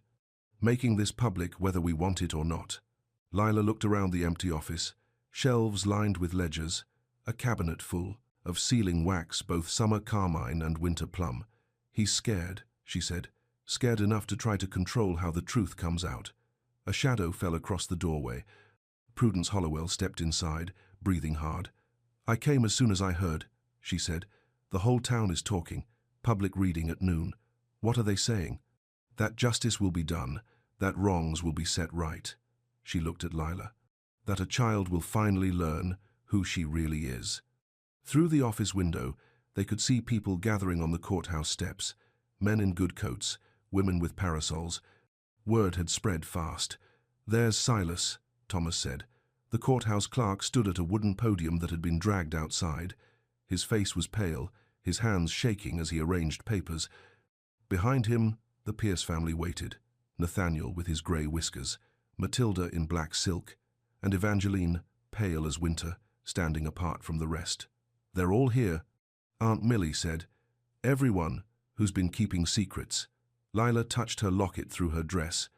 Making this public whether we want it or not. Lila looked around the empty office. Shelves lined with ledgers. A cabinet full of sealing wax, both summer carmine and winter plum. He's scared, she said. Scared enough to try to control how the truth comes out. A shadow fell across the doorway. Prudence Hollowell stepped inside, breathing hard. I came as soon as I heard, she said. The whole town is talking. Public reading at noon. What are they saying? That justice will be done, that wrongs will be set right. She looked at Lila. That a child will finally learn who she really is. Through the office window, they could see people gathering on the courthouse steps. Men in good coats, women with parasols. Word had spread fast. There's Silas, Thomas said. The courthouse clerk stood at a wooden podium that had been dragged outside. His face was pale, his hands shaking as he arranged papers. Behind him, the Pierce family waited. Nathaniel with his grey whiskers, Matilda in black silk, and Evangeline, pale as winter, standing apart from the rest. They're all here, Aunt Millie said. Everyone who's been keeping secrets. Lila touched her locket through her dress.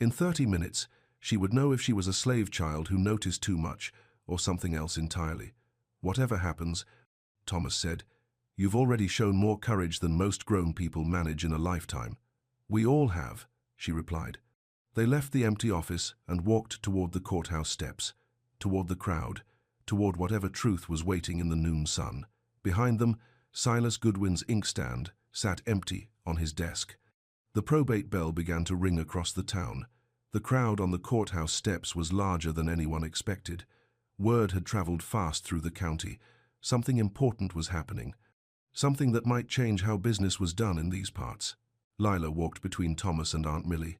In 30 minutes, she would know if she was a slave child who noticed too much or something else entirely. Whatever happens, Thomas said, you've already shown more courage than most grown people manage in a lifetime. We all have, she replied. They left the empty office and walked toward the courthouse steps, toward the crowd, toward whatever truth was waiting in the noon sun. Behind them, Silas Goodwin's inkstand sat empty on his desk. The probate bell began to ring across the town. The crowd on the courthouse steps was larger than anyone expected. Word had traveled fast through the county. Something important was happening. Something that might change how business was done in these parts. Lila walked between Thomas and Aunt Millie.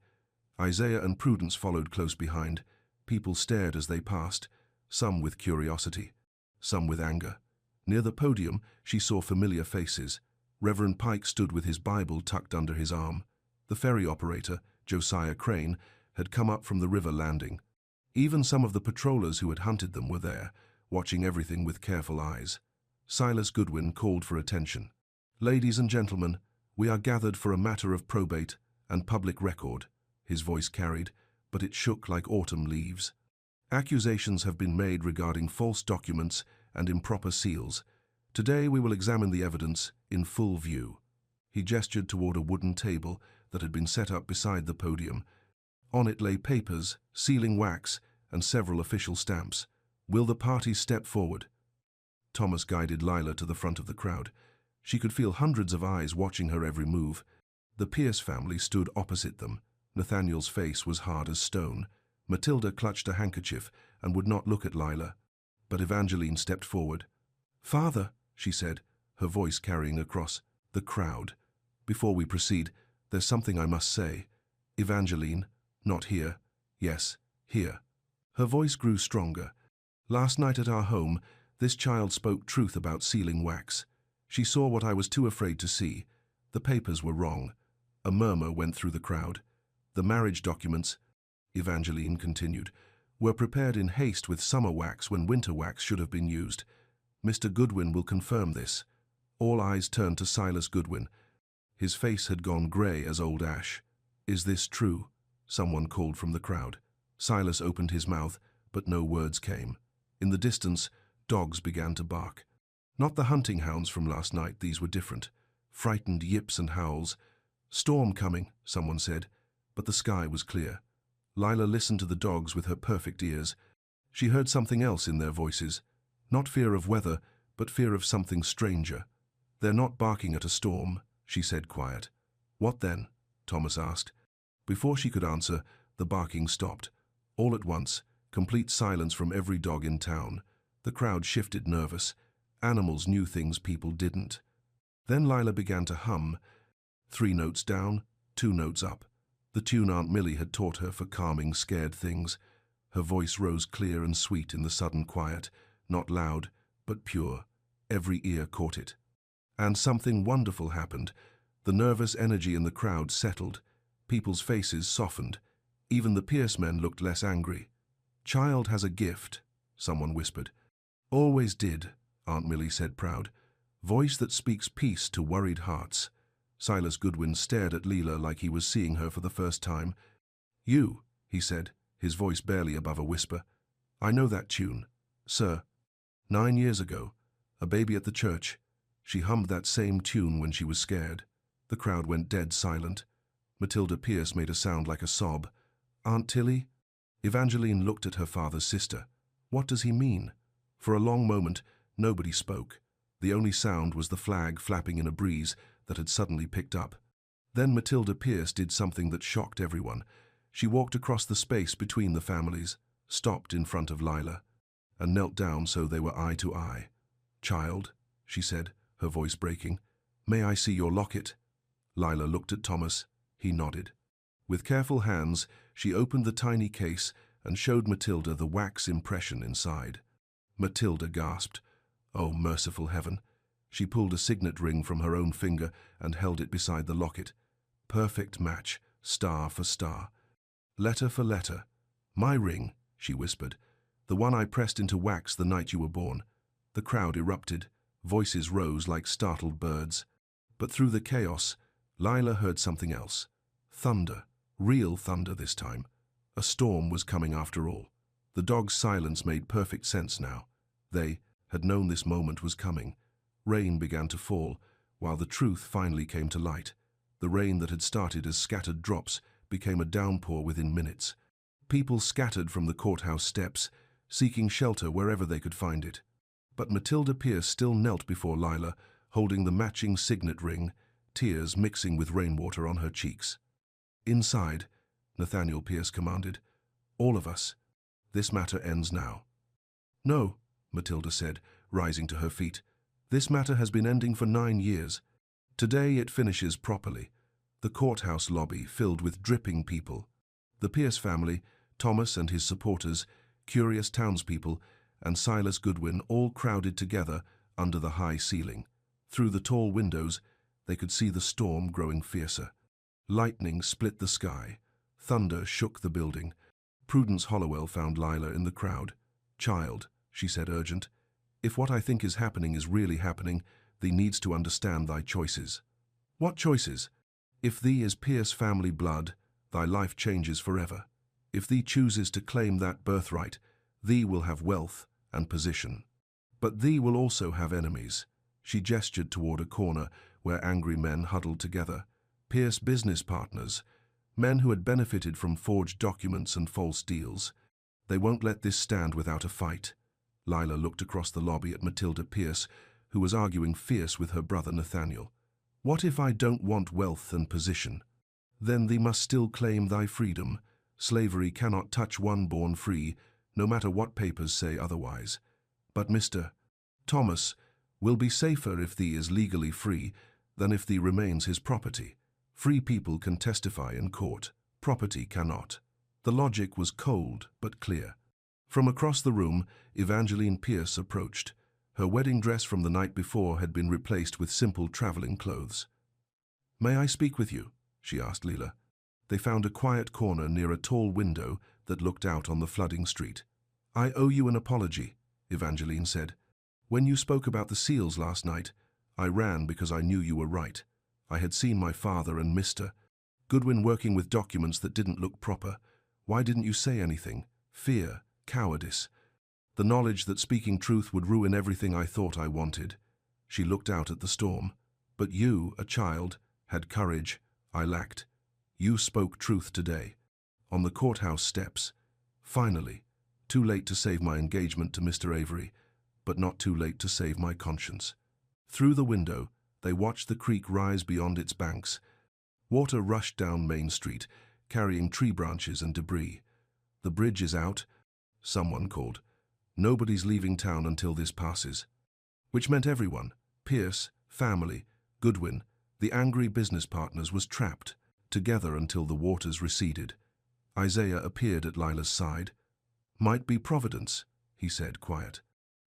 Isaiah and Prudence followed close behind. People stared as they passed, some with curiosity, some with anger. Near the podium, she saw familiar faces. Reverend Pike stood with his Bible tucked under his arm. The ferry operator, Josiah Crane, had come up from the river landing. Even some of the patrollers who had hunted them were there, watching everything with careful eyes. Silas Goodwin called for attention. Ladies and gentlemen, we are gathered for a matter of probate and public record. His voice carried, but it shook like autumn leaves. Accusations have been made regarding false documents and improper seals. Today we will examine the evidence in full view. He gestured toward a wooden table that had been set up beside the podium. On it lay papers, sealing wax, and several official stamps. Will the parties step forward? Thomas guided Lila to the front of the crowd. She could feel hundreds of eyes watching her every move. The Pierce family stood opposite them. Nathaniel's face was hard as stone. Matilda clutched a handkerchief and would not look at Lila. But Evangeline stepped forward. Father, she said, her voice carrying across the crowd. Before we proceed, there's something I must say. Evangeline, not here. Yes, here. Her voice grew stronger. Last night at our home, this child spoke truth about sealing wax. She saw what I was too afraid to see. The papers were wrong. A murmur went through the crowd. The marriage documents, Evangeline continued, were prepared in haste with summer wax when winter wax should have been used. Mr. Goodwin will confirm this. All eyes turned to Silas Goodwin. His face had gone grey as old ash. Is this true? Someone called from the crowd. Silas opened his mouth, but no words came. In the distance, dogs began to bark. Not the hunting hounds from last night, these were different. Frightened yips and howls. Storm coming, someone said, but the sky was clear. Lila listened to the dogs with her perfect ears. She heard something else in their voices. Not fear of weather, but fear of something stranger. They're not barking at a storm, she said quiet. What then? Thomas asked. Before she could answer, the barking stopped. All at once, complete silence from every dog in town. The crowd shifted, nervous. Animals knew things people didn't. Then Lila began to hum, 3 notes down, 2 notes up. The tune Aunt Millie had taught her for calming scared things. Her voice rose clear and sweet in the sudden quiet, not loud, but pure. Every ear caught it. And something wonderful happened. The nervous energy in the crowd settled. People's faces softened. Even the Pierce men looked less angry. "Child has a gift," someone whispered. "Always did," Aunt Millie said, proud. "Voice that speaks peace to worried hearts." Silas Goodwin stared at Leela like he was seeing her for the first time. "You," he said, his voice barely above a whisper. "I know that tune, sir. 9 years ago, a baby at the church, she hummed that same tune when she was scared." The crowd went dead silent. Matilda Pierce made a sound like a sob. "Aunt Tilly?" Evangeline looked at her father's sister. "What does he mean?" For a long moment, nobody spoke. The only sound was the flag flapping in a breeze that had suddenly picked up. Then Matilda Pierce did something that shocked everyone. She walked across the space between the families, stopped in front of Lila, and knelt down so they were eye to eye. "Child," she said, her voice breaking, "may I see your locket?" Lila looked at Thomas. He nodded. With careful hands, she opened the tiny case and showed Matilda the wax impression inside. Matilda gasped. Oh, merciful heaven! She pulled a signet ring from her own finger and held it beside the locket. Perfect match, star for star. Letter for letter. "My ring," she whispered. "The one I pressed into wax the night you were born." The crowd erupted. Voices rose like startled birds. But through the chaos, Lila heard something else. Thunder. Real thunder this time. A storm was coming after all. The dog's silence made perfect sense now. They had known this moment was coming. Rain began to fall, while the truth finally came to light. The rain that had started as scattered drops became a downpour within minutes. People scattered from the courthouse steps, seeking shelter wherever they could find it. But Matilda Pierce still knelt before Lila, holding the matching signet ring, tears mixing with rainwater on her cheeks. "Inside," Nathaniel Pierce commanded. "All of us. This matter ends now." "No," Matilda said, rising to her feet. "This matter has been ending for 9 years. Today it finishes properly." The courthouse lobby filled with dripping people. The Pierce family, Thomas and his supporters, curious townspeople, and Silas Goodwin all crowded together under the high ceiling. Through the tall windows, they could see the storm growing fiercer. Lightning split the sky. Thunder shook the building. Prudence Hollowell found Lila in the crowd. "Child," she said, urgent, "if what I think is really happening, thee needs to understand thy choices." "What choices?" "If thee is Pierce family blood, thy life changes forever. If thee chooses to claim that birthright, thee will have wealth and position. But thee will also have enemies." She gestured toward a corner where angry men huddled together. Pierce business partners, men who had benefited from forged documents and false deals. They won't let this stand without a fight. Lila looked across the lobby at Matilda Pierce, who was arguing fierce with her brother Nathaniel. "What if I don't want wealth and position? Then thee must still claim thy freedom. Slavery cannot touch one born free, no matter what papers say otherwise. But Mr. Thomas will be safer if thee is legally free than if thee remains his property. Free people can testify in court. Property cannot." The logic was cold but clear. From across the room, Evangeline Pierce approached. Her wedding dress from the night before had been replaced with simple traveling clothes. "May I speak with you?" she asked Leela. They found a quiet corner near a tall window that looked out on the flooding street. "I owe you an apology," Evangeline said. "When you spoke about the seals last night, I ran because I knew you were right. I had seen my father and Mr. Goodwin working with documents that didn't look proper. Why didn't you say anything? Fear, cowardice. The knowledge that speaking truth would ruin everything I thought I wanted." She looked out at the storm. "But you, a child, had courage I lacked. You spoke truth today. On the courthouse steps. Finally. Too late to save my engagement to Mr. Avery, but not too late to save my conscience." Through the window, they watched the creek rise beyond its banks. Water rushed down Main Street, carrying tree branches and debris. "The bridge is out," someone called. Nobody's leaving town until this passes. Which meant everyone, Pierce, family, Goodwin, the angry business partners, was trapped, together until the waters receded. Isaiah appeared at Lila's side. "Might be Providence," he said, quiet.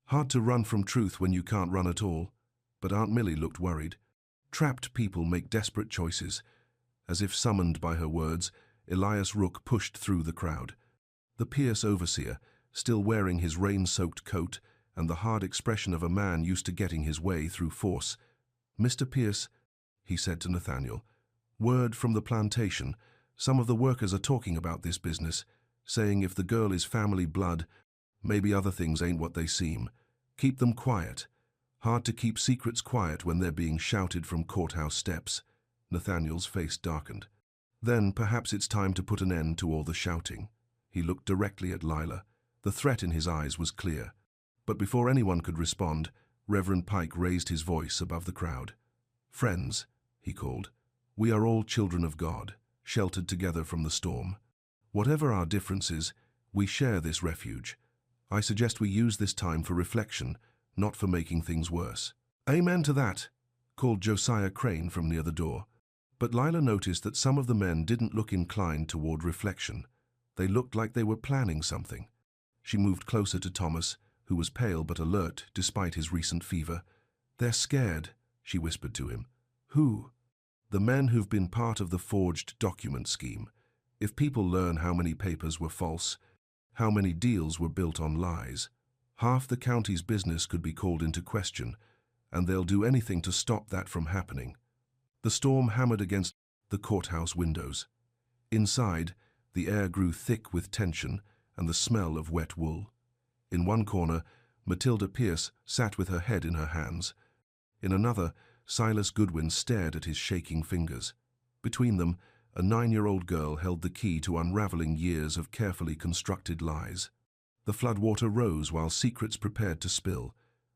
"Hard to run from truth when you can't run at all." But Aunt Millie looked worried. Trapped people make desperate choices. As if summoned by her words, Elias Rook pushed through the crowd. The Pierce overseer, still wearing his rain-soaked coat and the hard expression of a man used to getting his way through force. "Mr. Pierce," he said to Nathaniel, "word from the plantation. Some of the workers are talking about this business, saying if the girl is family blood, maybe other things ain't what they seem. Keep them quiet. Hard to keep secrets quiet when they're being shouted from courthouse steps." Nathaniel's face darkened. "Then perhaps it's time to put an end to all the shouting." He looked directly at Lila. The threat in his eyes was clear. But before anyone could respond, Reverend Pike raised his voice above the crowd. "Friends," he called, "we are all children of God, sheltered together from the storm. Whatever our differences, we share this refuge. I suggest we use this time for reflection, not for making things worse." "Amen to that," called Josiah Crane from near the door. But Lila noticed that some of the men didn't look inclined toward reflection. They looked like they were planning something. She moved closer to Thomas, who was pale but alert despite his recent fever. "They're scared," she whispered to him. "Who?" "The men who've been part of the forged document scheme. If people learn how many papers were false, how many deals were built on lies, half the county's business could be called into question, and they'll do anything to stop that from happening." The storm hammered against the courthouse windows. Inside, the air grew thick with tension and the smell of wet wool. In one corner, Matilda Pierce sat with her head in her hands. In another, Silas Goodwin stared at his shaking fingers. Between them, a 9-year-old girl held the key to unraveling years of carefully constructed lies. The floodwater rose while secrets prepared to spill.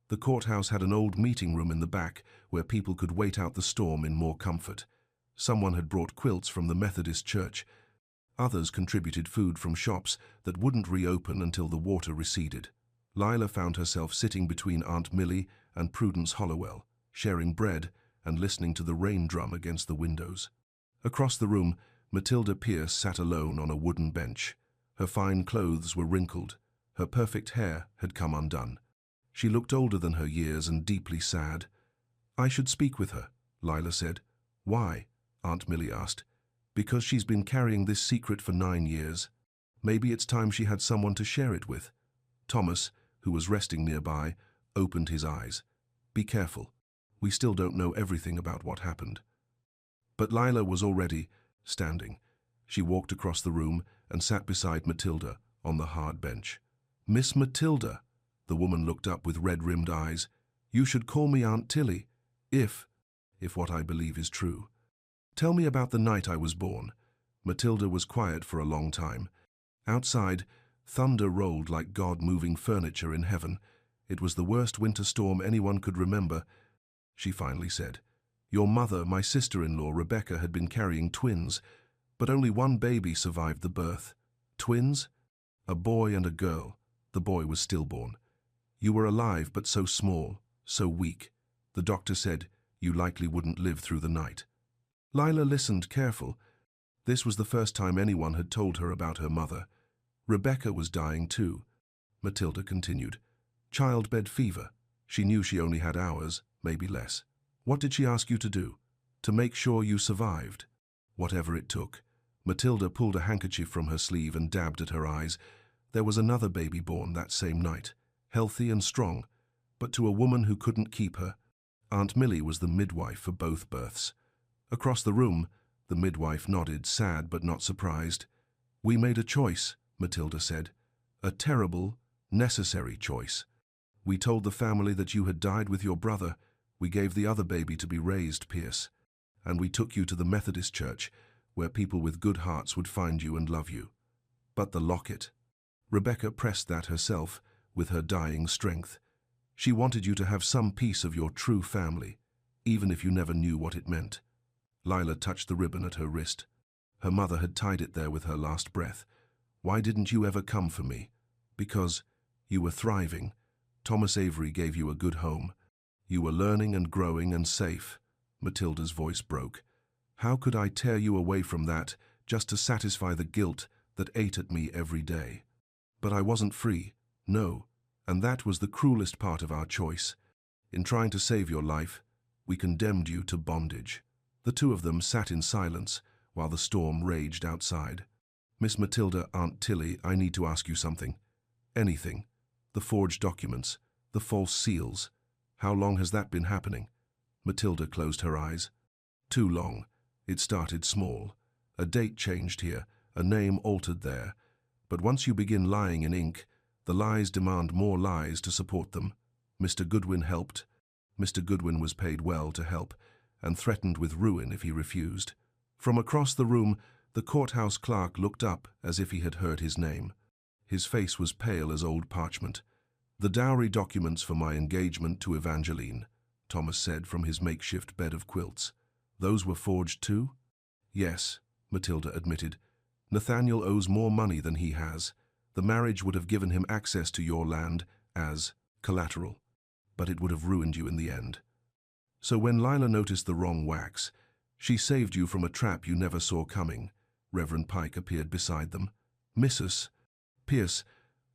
The courthouse had an old meeting room in the back where people could wait out the storm in more comfort. Someone had brought quilts from the Methodist church. Others contributed food from shops that wouldn't reopen until the water receded. Lila found herself sitting between Aunt Millie and Prudence Hollowell, sharing bread and listening to the rain drum against the windows. Across the room, Matilda Pierce sat alone on a wooden bench. Her fine clothes were wrinkled. Her perfect hair had come undone. She looked older than her years and deeply sad. "I should speak with her," Lila said. "Why?" Aunt Millie asked. "Because she's been carrying this secret for 9 years. Maybe it's time she had someone to share it with." Thomas, who was resting nearby, opened his eyes. "Be careful. We still don't know everything about what happened." But Lila was already standing. She walked across the room and sat beside Matilda on the hard bench. "Miss Matilda," the woman looked up with red-rimmed eyes, "you should call me Aunt Tilly, if what I believe is true. Tell me about the night I was born." Matilda was quiet for a long time. Outside, thunder rolled like God moving furniture in heaven. It was the worst winter storm anyone could remember. She finally said, "Your mother, my sister-in-law, Rebecca, had been carrying twins, but only one baby survived the birth." "Twins?" "A boy and a girl. The boy was stillborn. You were alive, but so small, so weak. The doctor said you likely wouldn't live through the night." Lila listened, careful. This was the first time anyone had told her about her mother. Rebecca was dying too. Matilda continued. "Childbed fever. She knew she only had hours, maybe less. What did she ask you to do? To make sure you survived?" "Whatever it took." Matilda pulled a handkerchief from her sleeve and dabbed at her eyes. There was another baby born that same night, healthy and strong, but to a woman who couldn't keep her. Aunt Millie was the midwife for both births. Across the room, the midwife nodded, sad but not surprised. "We made a choice," Matilda said. "A terrible, necessary choice. We told the family that you had died with your brother. We gave the other baby to be raised, Pierce. And we took you to the Methodist church, where people with good hearts would find you and love you. But the locket. Rebecca pressed that herself, with her dying strength. She wanted you to have some piece of your true family, even if you never knew what it meant." Lila touched the ribbon at her wrist. Her mother had tied it there with her last breath. "Why didn't you ever come for me?" "Because You were thriving. Thomas Avery gave you a good home. You were learning and growing and safe. Matilda's voice broke. How could I tear you away from that just to satisfy the guilt that ate at me every day? But I wasn't free, no, and that was the cruelest part of our choice. In trying to save your life, we condemned you to bondage. The two of them sat in silence while the storm raged outside. Miss Matilda, Aunt Tilly, I need to ask you something. Anything. The forged documents, the false seals. How long has that been happening? Matilda closed her eyes. Too long. It started small. A date changed here, a name altered there. But once you begin lying in ink, the lies demand more lies to support them. Mr. Goodwin helped. Mr. Goodwin was paid well to help, and threatened with ruin if he refused. From across the room, the courthouse clerk looked up as if he had heard his name. His face was pale as old parchment. The dowry documents for my engagement to Evangeline, Thomas said from his makeshift bed of quilts. Those were forged too? Yes, Matilda admitted. Nathaniel owes more money than he has. The marriage would have given him access to your land as collateral, but it would have ruined you in the end. So when Lila noticed the wrong wax, she saved you from a trap you never saw coming. Reverend Pike appeared beside them. Mrs. Pierce,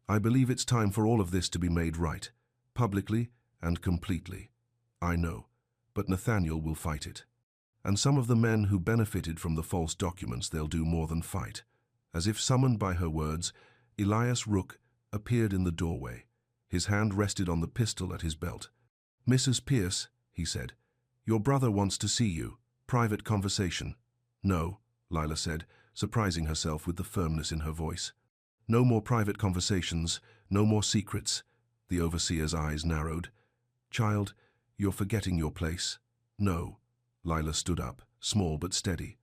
I believe it's time for all of this to be made right, publicly and completely. I know, but Nathaniel will fight it. And some of the men who benefited from the false documents they'll do more than fight. As if summoned by her words, Elias Rook appeared in the doorway. His hand rested on the pistol at his belt. Mrs. Pierce, he said, your brother wants to see you. Private conversation. No, Lila said, surprising herself with the firmness in her voice. No more private conversations, no more secrets. The overseer's eyes narrowed. Child, you're forgetting your place. No. Lila stood up, small but steady.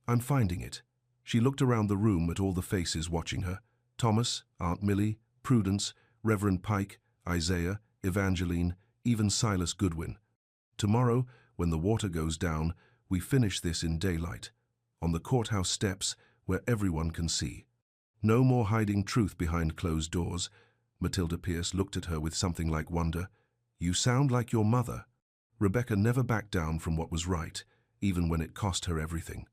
I'm finding it. She looked around the room at all the faces watching her. Thomas, Aunt Millie, Prudence, Reverend Pike, Isaiah, Evangeline, even Silas Goodwin. Tomorrow, when the water goes down, we finish this in daylight, on the courthouse steps where everyone can see. No more hiding truth behind closed doors. Matilda Pierce looked at her with something like wonder. You sound like your mother. Rebecca never backed down from what was right, even when it cost her everything.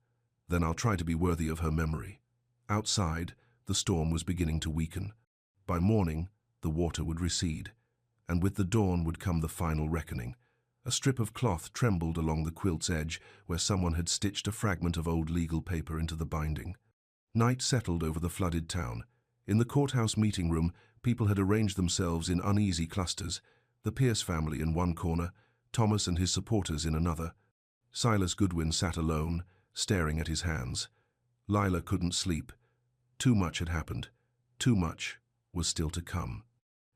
Then I'll try to be worthy of her memory. Outside, the storm was beginning to weaken. By morning, the water would recede, and with the dawn would come the final reckoning. A strip of cloth trembled along the quilt's edge where someone had stitched a fragment of old legal paper into the binding. Night settled over the flooded town. In the courthouse meeting room, people had arranged themselves in uneasy clusters, the Pierce family in one corner, Thomas and his supporters in another. Silas Goodwin sat alone, staring at his hands. Lila couldn't sleep. Too much had happened. Too much was still to come.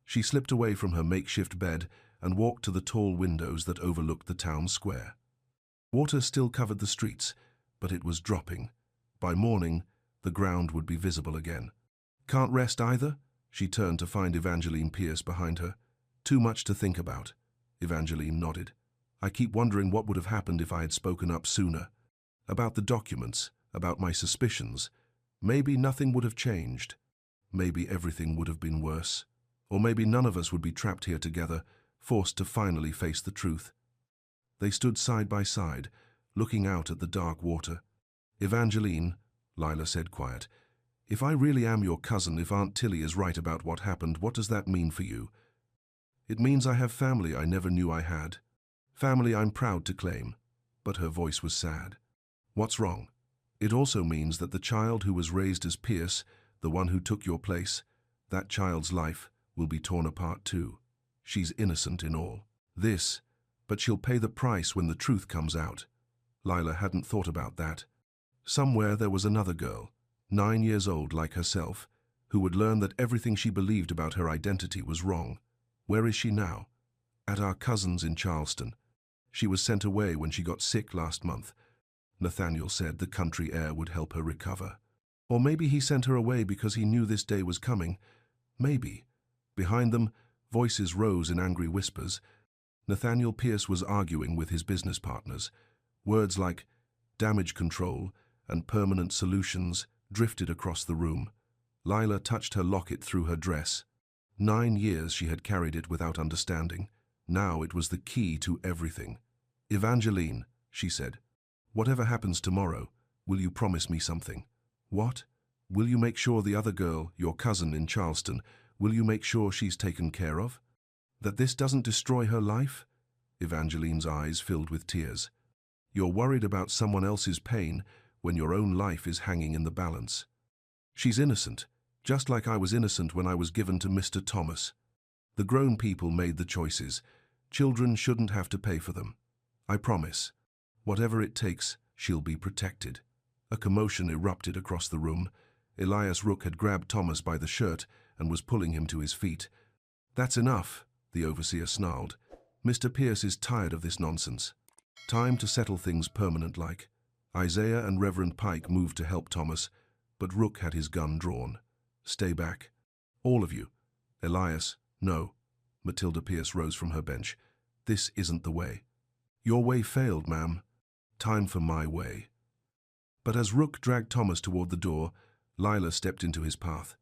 She slipped away from her makeshift bed and walked to the tall windows that overlooked the town square. Water still covered the streets, but it was dropping. By morning, the ground would be visible again. Can't rest either? She turned to find Evangeline Pierce behind her. Too much to think about. Evangeline nodded. I keep wondering what would have happened if I had spoken up sooner. About the documents, about my suspicions. Maybe nothing would have changed. Maybe everything would have been worse. Or maybe none of us would be trapped here together, forced to finally face the truth. They stood side by side, looking out at the dark water. Evangeline, Lila said quiet, if I really am your cousin, if Aunt Tilly is right about what happened, what does that mean for you? It means I have family I never knew I had. Family I'm proud to claim. But her voice was sad. What's wrong? It also means that the child who was raised as Pierce, the one who took your place, that child's life will be torn apart too. She's innocent in all this, but she'll pay the price when the truth comes out. Lila hadn't thought about that. Somewhere there was another girl, 9 years old like herself, who would learn that everything she believed about her identity was wrong. Where is she now? At our cousin's in Charleston. She was sent away when she got sick last month. Nathaniel said the country air would help her recover. Or maybe he sent her away because he knew this day was coming. Maybe. Behind them, voices rose in angry whispers. Nathaniel Pierce was arguing with his business partners. Words like damage control and permanent solutions drifted across the room. Lila touched her locket through her dress. 9 years she had carried it without understanding. Now it was the key to everything. "Evangeline," she said, "whatever happens tomorrow, will you promise me something?" "What?" "Will you make sure the other girl, your cousin in Charleston, will you make sure she's taken care of? That this doesn't destroy her life?" Evangeline's eyes filled with tears. "You're worried about someone else's pain when your own life is hanging in the balance. She's innocent, just like I was innocent when I was given to Mr. Thomas. The grown people made the choices. Children shouldn't have to pay for them. I promise. Whatever it takes, she'll be protected." A commotion erupted across the room. Elias Rook had grabbed Thomas by the shirt and was pulling him to his feet. "That's enough," the overseer snarled. "Mr. Pierce is tired of this nonsense. Time to settle things permanent-like." Isaiah and Reverend Pike moved to help Thomas, but Rook had his gun drawn. "Stay back. All of you." "Elias, no." Matilda Pierce rose from her bench. "This isn't the way." "Your way failed, ma'am. Time for my way." But as Rook dragged Thomas toward the door, Lila stepped into his path.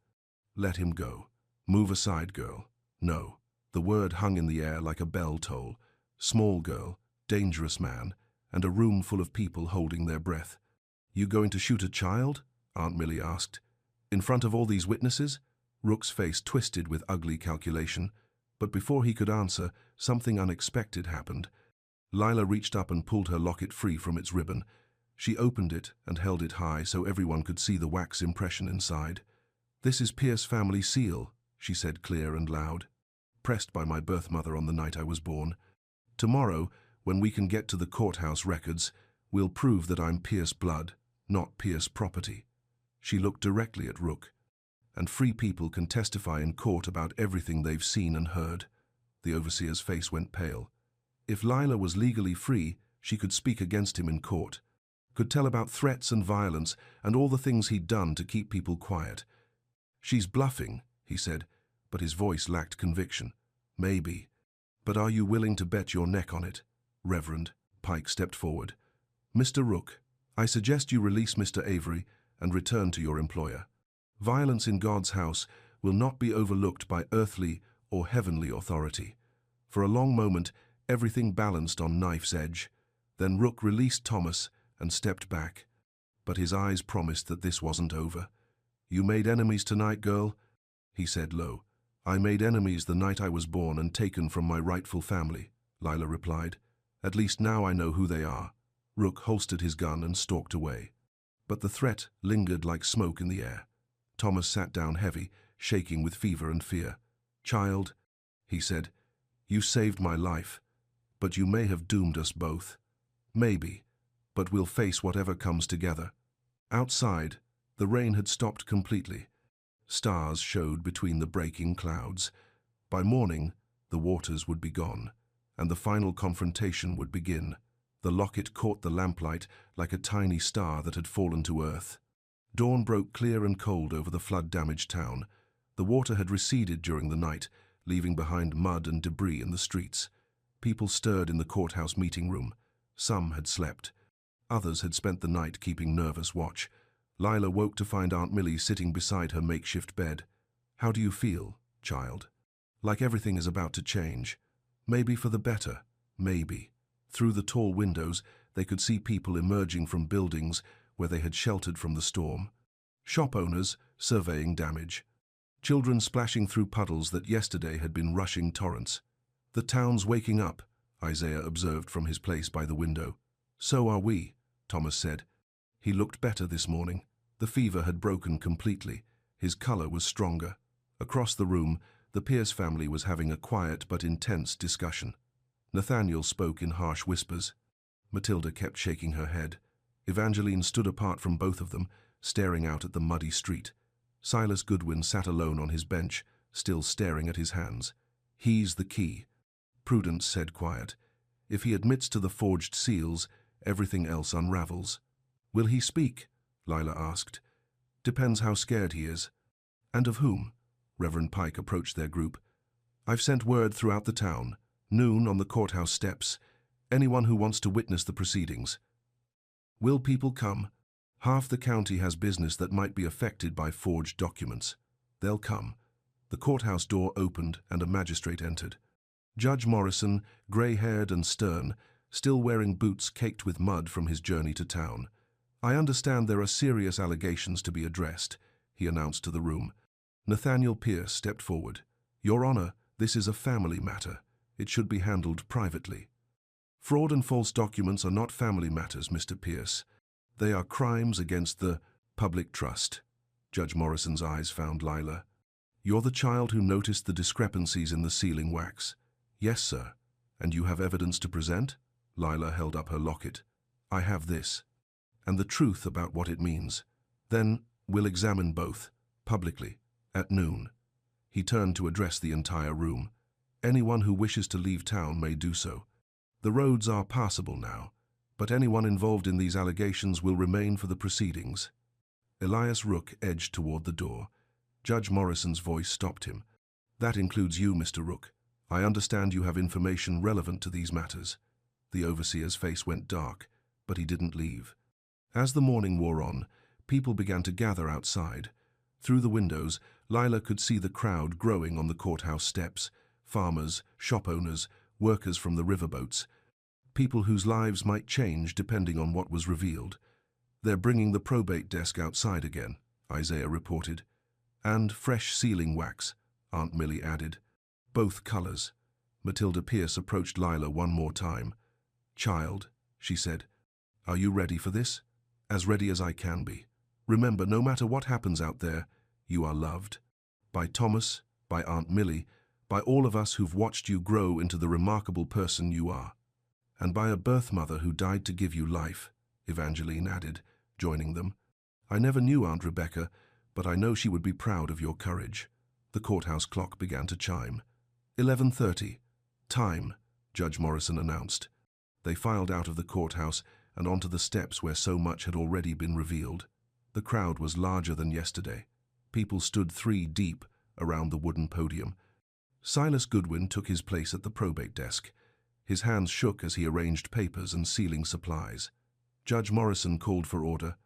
"Let him go. Move aside, girl." "No." The word hung in the air like a bell toll. Small girl, dangerous man, and a room full of people holding their breath. "You going to shoot a child?" Aunt Millie asked. "In front of all these witnesses?" Rook's face twisted with ugly calculation, but before he could answer, something unexpected happened. Lila reached up and pulled her locket free from its ribbon. She opened it and held it high so everyone could see the wax impression inside. "This is Pierce family seal," she said clear and loud. "Pressed by my birth mother on the night I was born. Tomorrow, when we can get to the courthouse records, we'll prove that I'm Pierce blood, not Pierce property." She looked directly at Rook. "And free people can testify in court about everything they've seen and heard." The overseer's face went pale. If Lila was legally free, she could speak against him in court, could tell about threats and violence and all the things he'd done to keep people quiet. "She's bluffing," he said, but his voice lacked conviction. "Maybe. But are you willing to bet your neck on it?" Reverend Pike stepped forward. "Mr. Rook, I suggest you release Mr. Avery and return to your employer. Violence in God's house will not be overlooked by earthly or heavenly authority." For a long moment, everything balanced on knife's edge. Then Rook released Thomas and stepped back. But his eyes promised that this wasn't over. "You made enemies tonight, girl," he said low. "I made enemies the night I was born and taken from my rightful family," Lila replied. "At least now I know who they are." Rook holstered his gun and stalked away. But the threat lingered like smoke in the air. Thomas sat down heavy, shaking with fever and fear. "Child," he said, "you saved my life, but you may have doomed us both. Maybe, but we'll face whatever comes together." Outside, the rain had stopped completely. Stars showed between the breaking clouds. By morning, the waters would be gone, and the final confrontation would begin. The locket caught the lamplight like a tiny star that had fallen to earth. Dawn broke clear and cold over the flood-damaged town. The water had receded during the night, leaving behind mud and debris in the streets. People stirred in the courthouse meeting room. Some had slept. Others had spent the night keeping nervous watch. Lila woke to find Aunt Millie sitting beside her makeshift bed. "How do you feel, child?" "Like everything is about to change. Maybe for the better, maybe." Through the tall windows, they could see people emerging from buildings where they had sheltered from the storm. Shop owners surveying damage. Children splashing through puddles that yesterday had been rushing torrents. "The town's waking up," Isaiah observed from his place by the window. "So are we," Thomas said. He looked better this morning. The fever had broken completely. His color was stronger. Across the room, the Pierce family was having a quiet but intense discussion. Nathaniel spoke in harsh whispers. Matilda kept shaking her head. Evangeline stood apart from both of them, staring out at the muddy street. Silas Goodwin sat alone on his bench, still staring at his hands. "He's the key," Prudence said quiet. "If he admits to the forged seals, everything else unravels." "Will he speak?" Lila asked. "Depends how scared he is." "And of whom?" Reverend Pike approached their group. "I've sent word throughout the town. Noon on the courthouse steps. Anyone who wants to witness the proceedings." "Will people come?" "Half the county has business that might be affected by forged documents. They'll come. The courthouse door opened and a magistrate entered. Judge Morrison, grey-haired and stern, still wearing boots caked with mud from his journey to town. "I understand there are serious allegations to be addressed," he announced to the room. Nathaniel Pierce stepped forward. "Your Honor, this is a family matter. It should be handled privately." "Fraud and false documents are not family matters, Mr. Pierce. They are crimes against the public trust." Judge Morrison's eyes found Lila. "You're the child who noticed the discrepancies in the sealing wax?" "Yes, sir." "And you have evidence to present?" Lila held up her locket. "I have this. And the truth about what it means. Then we'll examine both, publicly, at noon." He turned to address the entire room. "Anyone who wishes to leave town may do so. The roads are passable now, but anyone involved in these allegations will remain for the proceedings." Elias Rook edged toward the door. Judge Morrison's voice stopped him. "That includes you, Mr. Rook. I understand you have information relevant to these matters." The overseer's face went dark, but he didn't leave. As the morning wore on, people began to gather outside. Through the windows, Lila could see the crowd growing on the courthouse steps. Farmers, shop owners, workers from the riverboats. People whose lives might change depending on what was revealed. "They're bringing the probate desk outside again," Isaiah reported. "And fresh sealing wax," Aunt Millie added. "Both colors." Matilda Pierce approached Lila one more time. "Child," she said, "are you ready for this?" "As ready as I can be. Remember, no matter what happens out there, you are loved. By Thomas, by Aunt Millie, by all of us who've watched you grow into the remarkable person you are. And by a birth mother who died to give you life," Evangeline added, joining them. "I never knew Aunt Rebecca, but I know she would be proud of your courage." The courthouse clock began to chime. 11:30. "Time," Judge Morrison announced. They filed out of the courthouse and onto the steps where so much had already been revealed. The crowd was larger than yesterday. People stood 3 deep around the wooden podium. Silas Goodwin took his place at the probate desk. His hands shook as he arranged papers and sealing supplies. Judge Morrison called for order.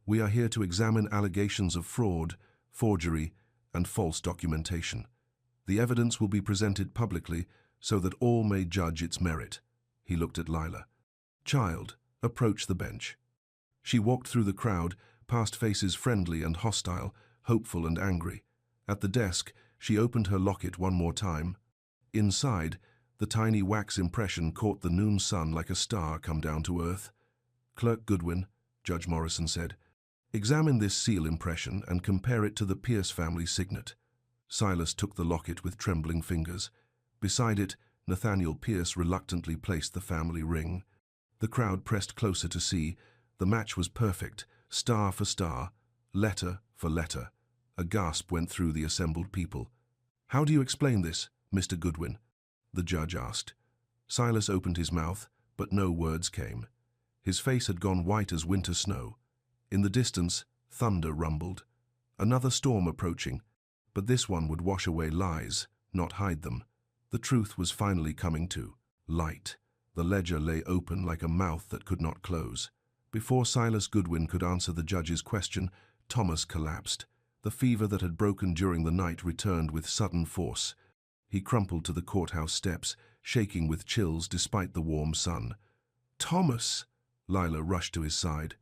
"We are here to examine allegations of fraud, forgery, and false documentation. The evidence will be presented publicly so that all may judge its merit." He looked at Lila. "Child, approach the bench." She walked through the crowd, past faces friendly and hostile, hopeful and angry. At the desk, she opened her locket one more time. Inside, the tiny wax impression caught the noon sun like a star come down to earth. "Clerk Goodwin," Judge Morrison said, "examine this seal impression and compare it to the Pierce family signet." Silas took the locket with trembling fingers. Beside it, Nathaniel Pierce reluctantly placed the family ring. The crowd pressed closer to see. The match was perfect, star for star, letter for letter. A gasp went through the assembled people. "How do you explain this, Mr. Goodwin?" the judge asked. Silas opened his mouth, but no words came. His face had gone white as winter snow. In the distance, thunder rumbled. Another storm approaching, but this one would wash away lies, not hide them. The truth was finally coming to light. The ledger lay open like a mouth that could not close. Before Silas Goodwin could answer the judge's question, Thomas collapsed. The fever that had broken during the night returned with sudden force. He crumpled to the courthouse steps, shaking with chills despite the warm sun. "Thomas!" Lila rushed to his side.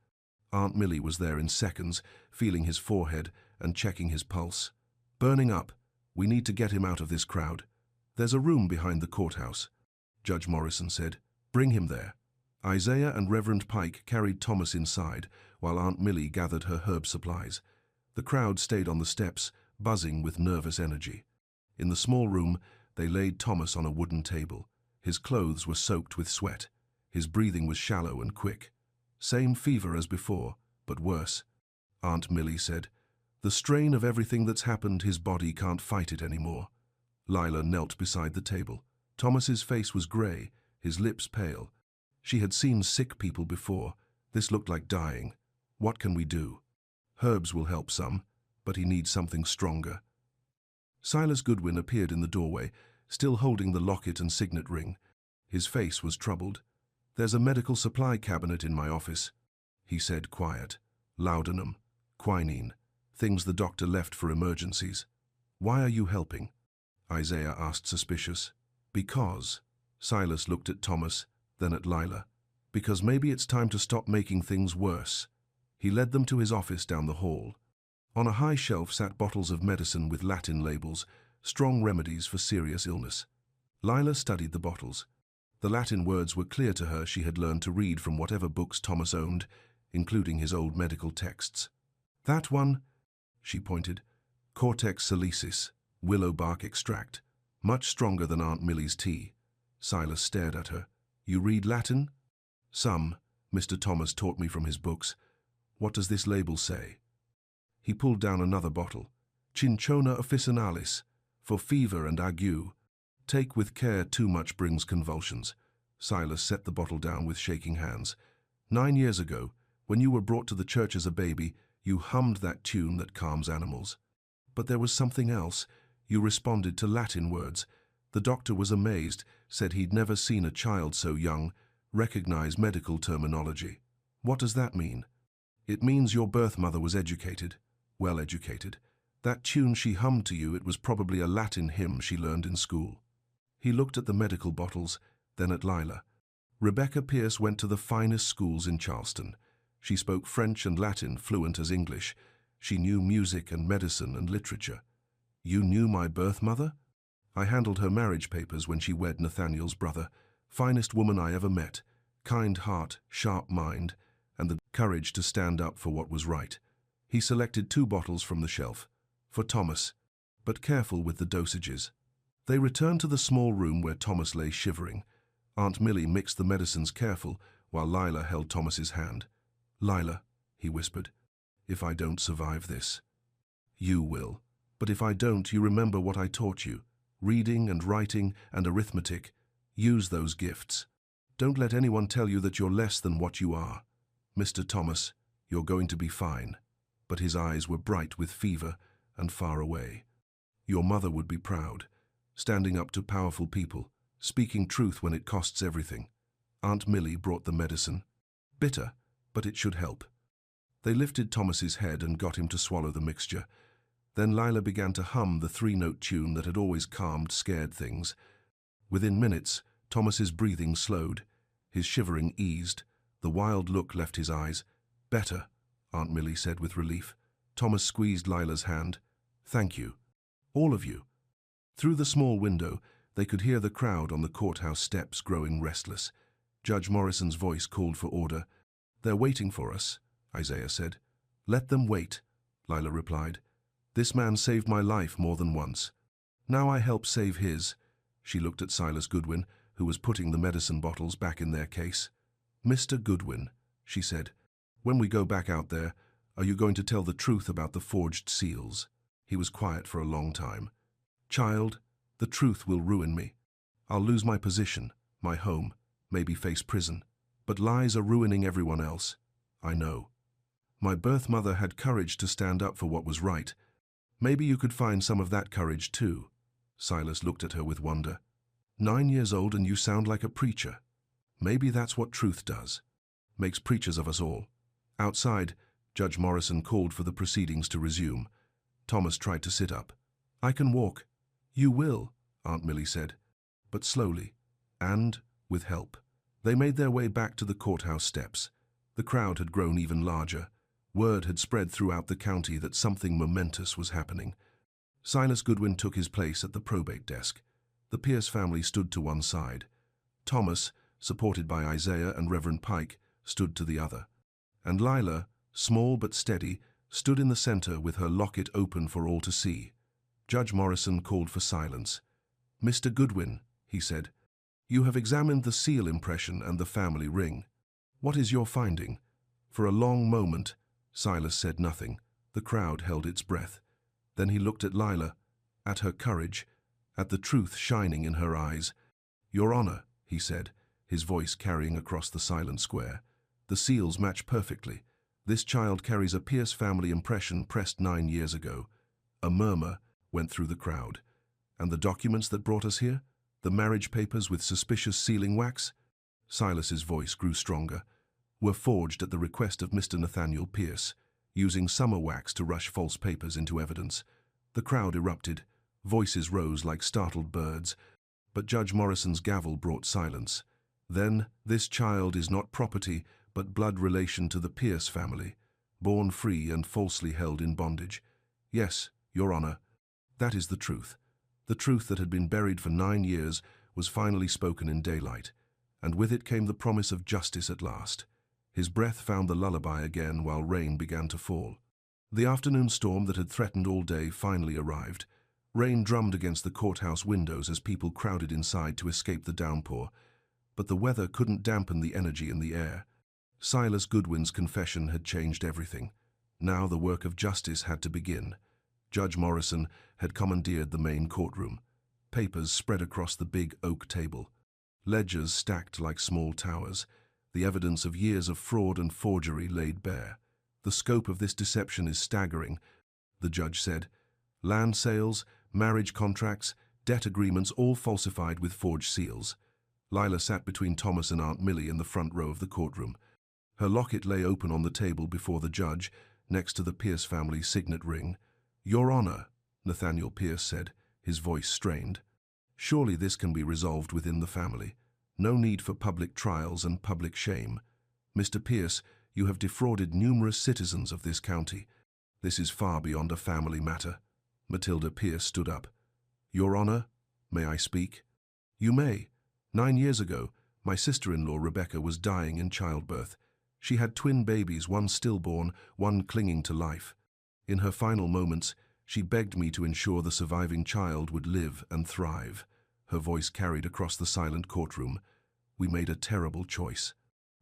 Aunt Millie was there in seconds, feeling his forehead and checking his pulse. "Burning up. We need to get him out of this crowd. There's a room behind the courthouse," Judge Morrison said. "Bring him there." Isaiah and Reverend Pike carried Thomas inside, while Aunt Millie gathered her herb supplies. The crowd stayed on the steps, buzzing with nervous energy. In the small room, they laid Thomas on a wooden table. His clothes were soaked with sweat. His breathing was shallow and quick. "Same fever as before, but worse," Aunt Millie said. "The strain of everything that's happened, his body can't fight it anymore." Lila knelt beside the table. Thomas's face was grey, his lips pale. She had seen sick people before. This looked like dying. "What can we do?" "Herbs will help some, but he needs something stronger." Silas Goodwin appeared in the doorway, still holding the locket and signet ring. His face was troubled. "There's a medical supply cabinet in my office," he said, quiet. "Laudanum, quinine, things the doctor left for emergencies." Why are you helping? Isaiah asked, suspicious. Because. Silas looked at Thomas, then at Lila. Because maybe it's time to stop making things worse. He led them to his office down the hall. On a high shelf sat bottles of medicine with Latin labels, strong remedies for serious illness. Lila studied the bottles. The Latin words were clear to her. She had learned to read from whatever books Thomas owned, including his old medical texts. That one, she pointed, Cortex salicis, willow bark extract, much stronger than Aunt Millie's tea. Silas stared at her. You read Latin? Some. Mr. Thomas taught me from his books. What does this label say? He pulled down another bottle. Cinchona officinalis, for fever and ague. Take with care, too much brings convulsions. Silas set the bottle down with shaking hands. 9 years ago, when you were brought to the church as a baby, you hummed that tune that calms animals. But there was something else. You responded to Latin words. The doctor was amazed, said he'd never seen a child so young recognize medical terminology. What does that mean? It means your birth mother was educated, well educated. That tune she hummed to you, it was probably a Latin hymn she learned in school. He looked at the medical bottles, then at Lila. Rebecca Pierce went to the finest schools in Charleston. She spoke French and Latin fluent as English. She knew music and medicine and literature. You knew my birth mother? I handled her marriage papers when she wed Nathaniel's brother. Finest woman I ever met. Kind heart, sharp mind, and the courage to stand up for what was right. He selected 2 bottles from the shelf. For Thomas, but careful with the dosages. They returned to the small room where Thomas lay shivering. Aunt Millie mixed the medicines careful, while Lila held Thomas's hand. Lila, he whispered, if I don't survive this. You will. But if I don't, you remember what I taught you. Reading and writing and arithmetic. Use those gifts. Don't let anyone tell you that you're less than what you are. Mr. Thomas, you're going to be fine. But his eyes were bright with fever and far away. Your mother would be proud, standing up to powerful people, speaking truth when it costs everything. Aunt Millie brought the medicine. Bitter, but it should help. They lifted Thomas's head and got him to swallow the mixture. Then Lila began to hum the 3-note tune that had always calmed scared things. Within minutes, Thomas's breathing slowed. His shivering eased. The wild look left his eyes. Better, Aunt Millie said with relief. Thomas squeezed Lila's hand. Thank you. All of you. Through the small window, they could hear the crowd on the courthouse steps growing restless. Judge Morrison's voice called for order. They're waiting for us, Isaiah said. Let them wait, Lila replied. This man saved my life more than once. Now I help save his. She looked at Silas Goodwin, who was putting the medicine bottles back in their case. Mr. Goodwin, she said, when we go back out there, are you going to tell the truth about the forged seals? He was quiet for a long time. Child, the truth will ruin me. I'll lose my position, my home, maybe face prison. But lies are ruining everyone else. I know. My birth mother had courage to stand up for what was right. Maybe you could find some of that courage too. Silas looked at her with wonder. 9 years old and you sound like a preacher. Maybe that's what truth does. Makes preachers of us all. Outside, Judge Morrison called for the proceedings to resume. Thomas tried to sit up. I can walk. You will, Aunt Millie said, but slowly, and with help. They made their way back to the courthouse steps. The crowd had grown even larger. Word had spread throughout the county that something momentous was happening. Silas Goodwin took his place at the probate desk. The Pierce family stood to one side. Thomas, supported by Isaiah and Reverend Pike, stood to the other. And Lila, small but steady, stood in the center with her locket open for all to see. Judge Morrison called for silence. Mr. Goodwin, he said, you have examined the seal impression and the family ring. What is your finding? For a long moment, Silas said nothing. The crowd held its breath. Then he looked at Lila, at her courage, at the truth shining in her eyes. Your Honor, he said, his voice carrying across the silent square. The seals match perfectly. This child carries a Pierce family impression pressed 9 years ago. A murmur went through the crowd. And the documents that brought us here? The marriage papers with suspicious sealing wax? Silas's voice grew stronger. Were forged at the request of Mr. Nathaniel Pierce, using summer wax to rush false papers into evidence. The crowd erupted. Voices rose like startled birds, but Judge Morrison's gavel brought silence. Then, this child is not property, but blood relation to the Pierce family, born free and falsely held in bondage. Yes, Your Honor, that is the truth. The truth that had been buried for 9 years was finally spoken in daylight, and with it came the promise of justice at last. His breath found the lullaby again while rain began to fall. The afternoon storm that had threatened all day finally arrived. Rain drummed against the courthouse windows as people crowded inside to escape the downpour, but the weather couldn't dampen the energy in the air. Silas Goodwin's confession had changed everything. Now the work of justice had to begin. Judge Morrison had commandeered the main courtroom. Papers spread across the big oak table. Ledgers stacked like small towers. The evidence of years of fraud and forgery laid bare. The scope of this deception is staggering, the judge said. Land sales, marriage contracts, debt agreements, all falsified with forged seals. Lila sat between Thomas and Aunt Millie in the front row of the courtroom. Her locket lay open on the table before the judge, next to the Pierce family signet ring. "Your Honor," Nathaniel Pierce said, his voice strained. "Surely this can be resolved within the family. No need for public trials and public shame. Mr. Pierce, you have defrauded numerous citizens of this county. This is far beyond a family matter." Matilda Pierce stood up. "Your Honor, may I speak?" "You may. 9 years ago, my sister-in-law Rebecca was dying in childbirth. She had twin babies, one stillborn, one clinging to life. In her final moments, she begged me to ensure the surviving child would live and thrive." Her voice carried across the silent courtroom. "We made a terrible choice.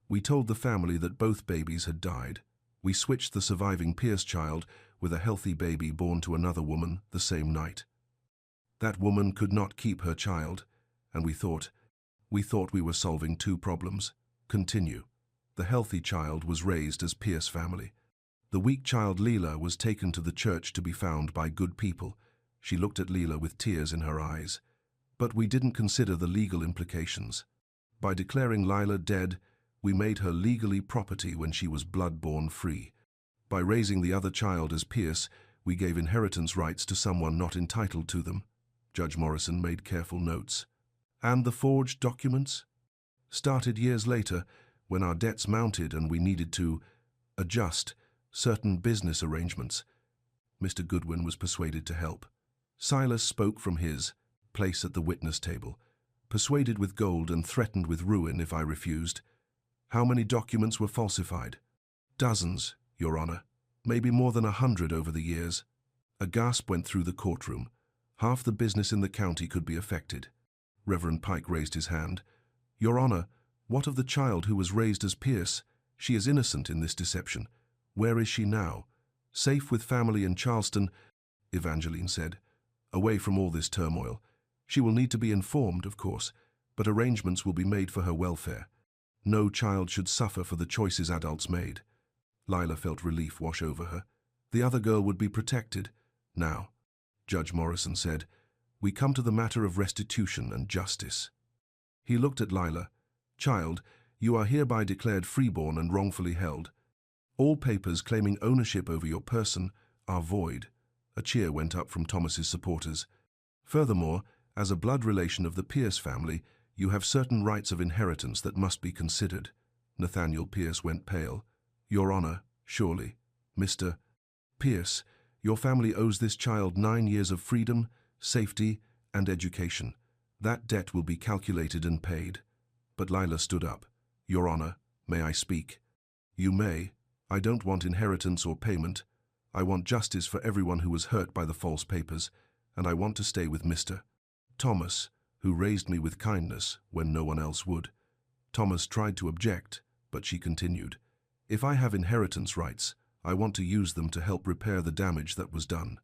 We told the family that both babies had died. We switched the surviving Pierce child with a healthy baby born to another woman the same night. That woman could not keep her child, and we thought we were solving 2 problems. Continue. The healthy child was raised as Pierce family. The weak child Leela was taken to the church to be found by good people." She looked at Leela with tears in her eyes. "But we didn't consider the legal implications. By declaring Lila dead, we made her legally property when she was blood-born free. By raising the other child as Pierce, we gave inheritance rights to someone not entitled to them." Judge Morrison made careful notes. "And the forged documents? Started years later, when our debts mounted and we needed to adjust certain business arrangements." Mr. Goodwin was persuaded to help. Silas spoke from his place at the witness table. "Persuaded with gold and threatened with ruin if I refused. How many documents were falsified?" "Dozens, Your Honor. Maybe more than 100 over the years." A gasp went through the courtroom. Half the business in the county could be affected. Reverend Pike raised his hand. "Your Honor, what of the child who was raised as Pierce? She is innocent in this deception. Where is she now?" "Safe with family in Charleston," Evangeline said. "Away from all this turmoil. She will need to be informed, of course, but arrangements will be made for her welfare. No child should suffer for the choices adults made." Lila felt relief wash over her. The other girl would be protected. "Now," Judge Morrison said, "we come to the matter of restitution and justice." He looked at Lila. "Child, you are hereby declared freeborn and wrongfully held. All papers claiming ownership over your person are void." A cheer went up from Thomas's supporters. "Furthermore, as a blood relation of the Pierce family, you have certain rights of inheritance that must be considered." Nathaniel Pierce went pale. "Your Honor, surely. Mr. Pierce, your family owes this child 9 years of freedom, safety, and education. That debt will be calculated and paid." But Lila stood up. "Your Honor, may I speak?" "You may. I don't want inheritance or payment. I want justice for everyone who was hurt by the false papers, and I want to stay with Mr. Thomas, who raised me with kindness when no one else would." Thomas tried to object, but she continued. "If I have inheritance rights, I want to use them to help repair the damage that was done.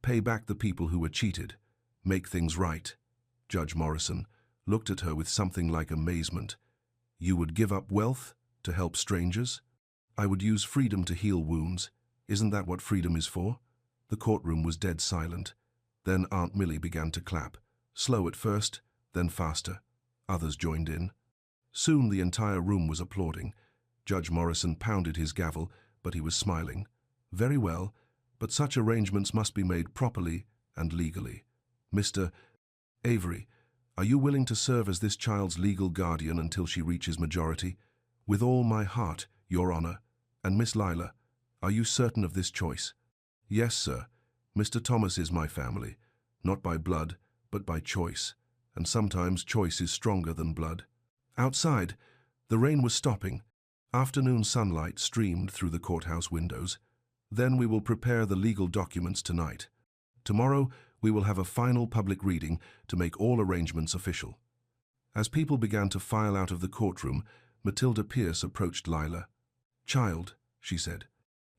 Pay back the people who were cheated. Make things right." Judge Morrison looked at her with something like amazement. "You would give up wealth to help strangers?" "I would use freedom to heal wounds. Isn't that what freedom is for?" The courtroom was dead silent. Then Aunt Millie began to clap, slow at first, then faster. Others joined in. Soon the entire room was applauding. Judge Morrison pounded his gavel, but he was smiling. "Very well. but such arrangements must be made properly and legally. Mr. Avery, are you willing to serve as this child's legal guardian until she reaches majority? With all my heart, Your Honor. And Miss Lila, are you certain of this choice? Yes, sir. Mr. Thomas is my family, not by blood, but by choice, and sometimes choice is stronger than blood. Outside, the rain was stopping. Afternoon sunlight streamed through the courthouse windows. Then we will prepare the legal documents tonight. Tomorrow, we will have a final public reading to make all arrangements official. As people began to file out of the courtroom, Matilda Pierce approached Lila. Child, she said,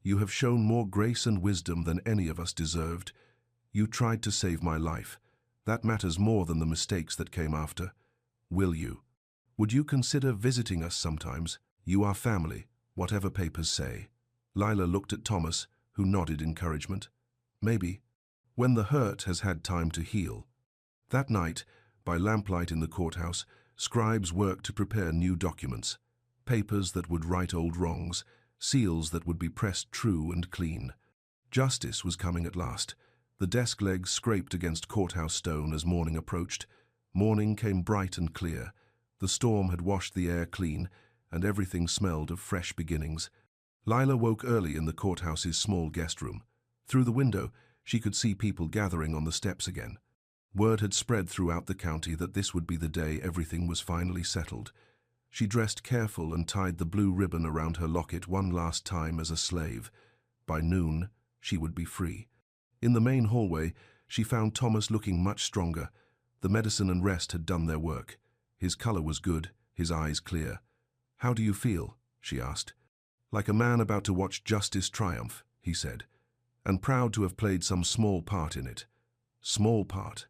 you have shown more grace and wisdom than any of us deserved. You tried to save my life. That matters more than the mistakes that came after. Will you? Would you consider visiting us sometimes? You are family, whatever papers say. Lila looked at Thomas, who nodded encouragement. Maybe, when the hurt has had time to heal. That night, by lamplight in the courthouse, scribes worked to prepare new documents, papers that would right old wrongs, seals that would be pressed true and clean. Justice was coming at last. The desk legs scraped against courthouse stone as morning approached. Morning came bright and clear. The storm had washed the air clean, and everything smelled of fresh beginnings. Lila woke early in the courthouse's small guest room. Through the window, she could see people gathering on the steps again. Word had spread throughout the county that this would be the day everything was finally settled. She dressed careful and tied the blue ribbon around her locket one last time as a slave. By noon, she would be free. In the main hallway, she found Thomas looking much stronger. The medicine and rest had done their work. His color was good, his eyes clear. How do you feel? She asked. Like a man about to watch justice triumph, he said, and proud to have played some small part in it. Small part.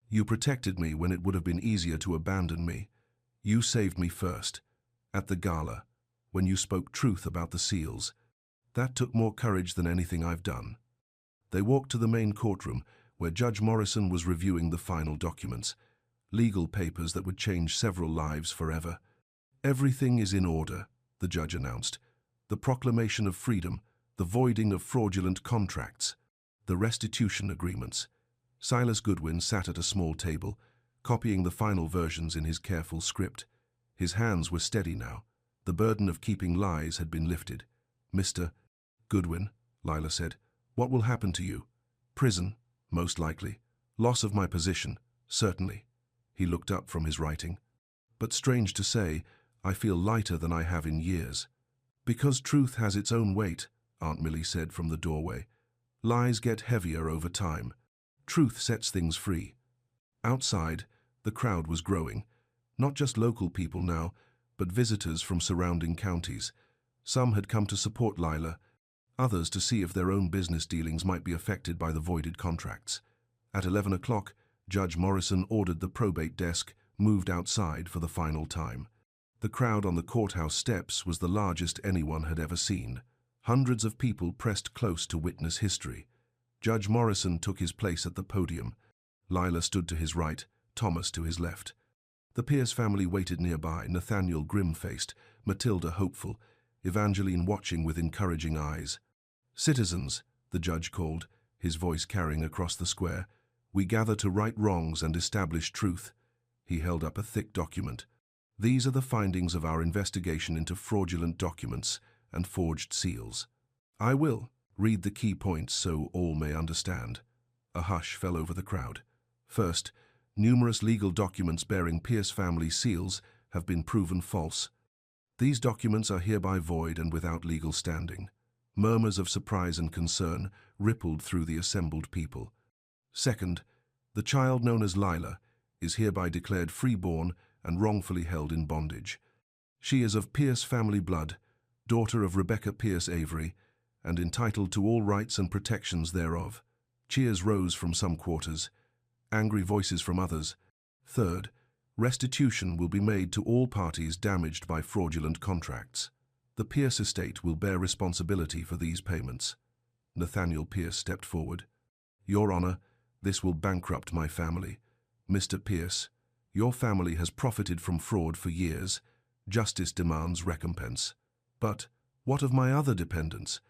You protected me when it would have been easier to abandon me. You saved me first, at the gala, when you spoke truth about the seals. That took more courage than anything I've done. They walked to the main courtroom, where Judge Morrison was reviewing the final documents, legal papers that would change several lives forever. Everything is in order, the judge announced. The proclamation of freedom, the voiding of fraudulent contracts, the restitution agreements. Silas Goodwin sat at a small table, copying the final versions in his careful script. His hands were steady now. The burden of keeping lies had been lifted. Mr. Goodwin, Lila said, what will happen to you? Prison, most likely. Loss of my position, certainly. He looked up from his writing. But strange to say, I feel lighter than I have in years. Because truth has its own weight, Aunt Millie said from the doorway. Lies get heavier over time. Truth sets things free. Outside, the crowd was growing. Not just local people now, but visitors from surrounding counties. Some had come to support Lila, others to see if their own business dealings might be affected by the voided contracts. At 11 o'clock, Judge Morrison ordered the probate desk moved outside for the final time. The crowd on the courthouse steps was the largest anyone had ever seen. Hundreds of people pressed close to witness history. Judge Morrison took his place at the podium. Lila stood to his right, Thomas to his left. The Pierce family waited nearby, Nathaniel grim-faced, Matilda hopeful, Evangeline watching with encouraging eyes. Citizens, the judge called, his voice carrying across the square, we gather to right wrongs and establish truth. He held up a thick document. These are the findings of our investigation into fraudulent documents and forged seals. I will read the key points so all may understand. A hush fell over the crowd. First, numerous legal documents bearing Pierce family seals have been proven false. These documents are hereby void and without legal standing. Murmurs of surprise and concern rippled through the assembled people. Second, the child known as Lila is hereby declared freeborn and wrongfully held in bondage. She is of Pierce family blood, daughter of Rebecca Pierce Avery, and entitled to all rights and protections thereof. Cheers rose from some quarters, angry voices from others. Third, restitution will be made to all parties damaged by fraudulent contracts. The Pierce estate will bear responsibility for these payments. Nathaniel Pierce stepped forward. Your Honor, this will bankrupt my family. Mr. Pierce, your family has profited from fraud for years. Justice demands recompense. But what of my other dependents?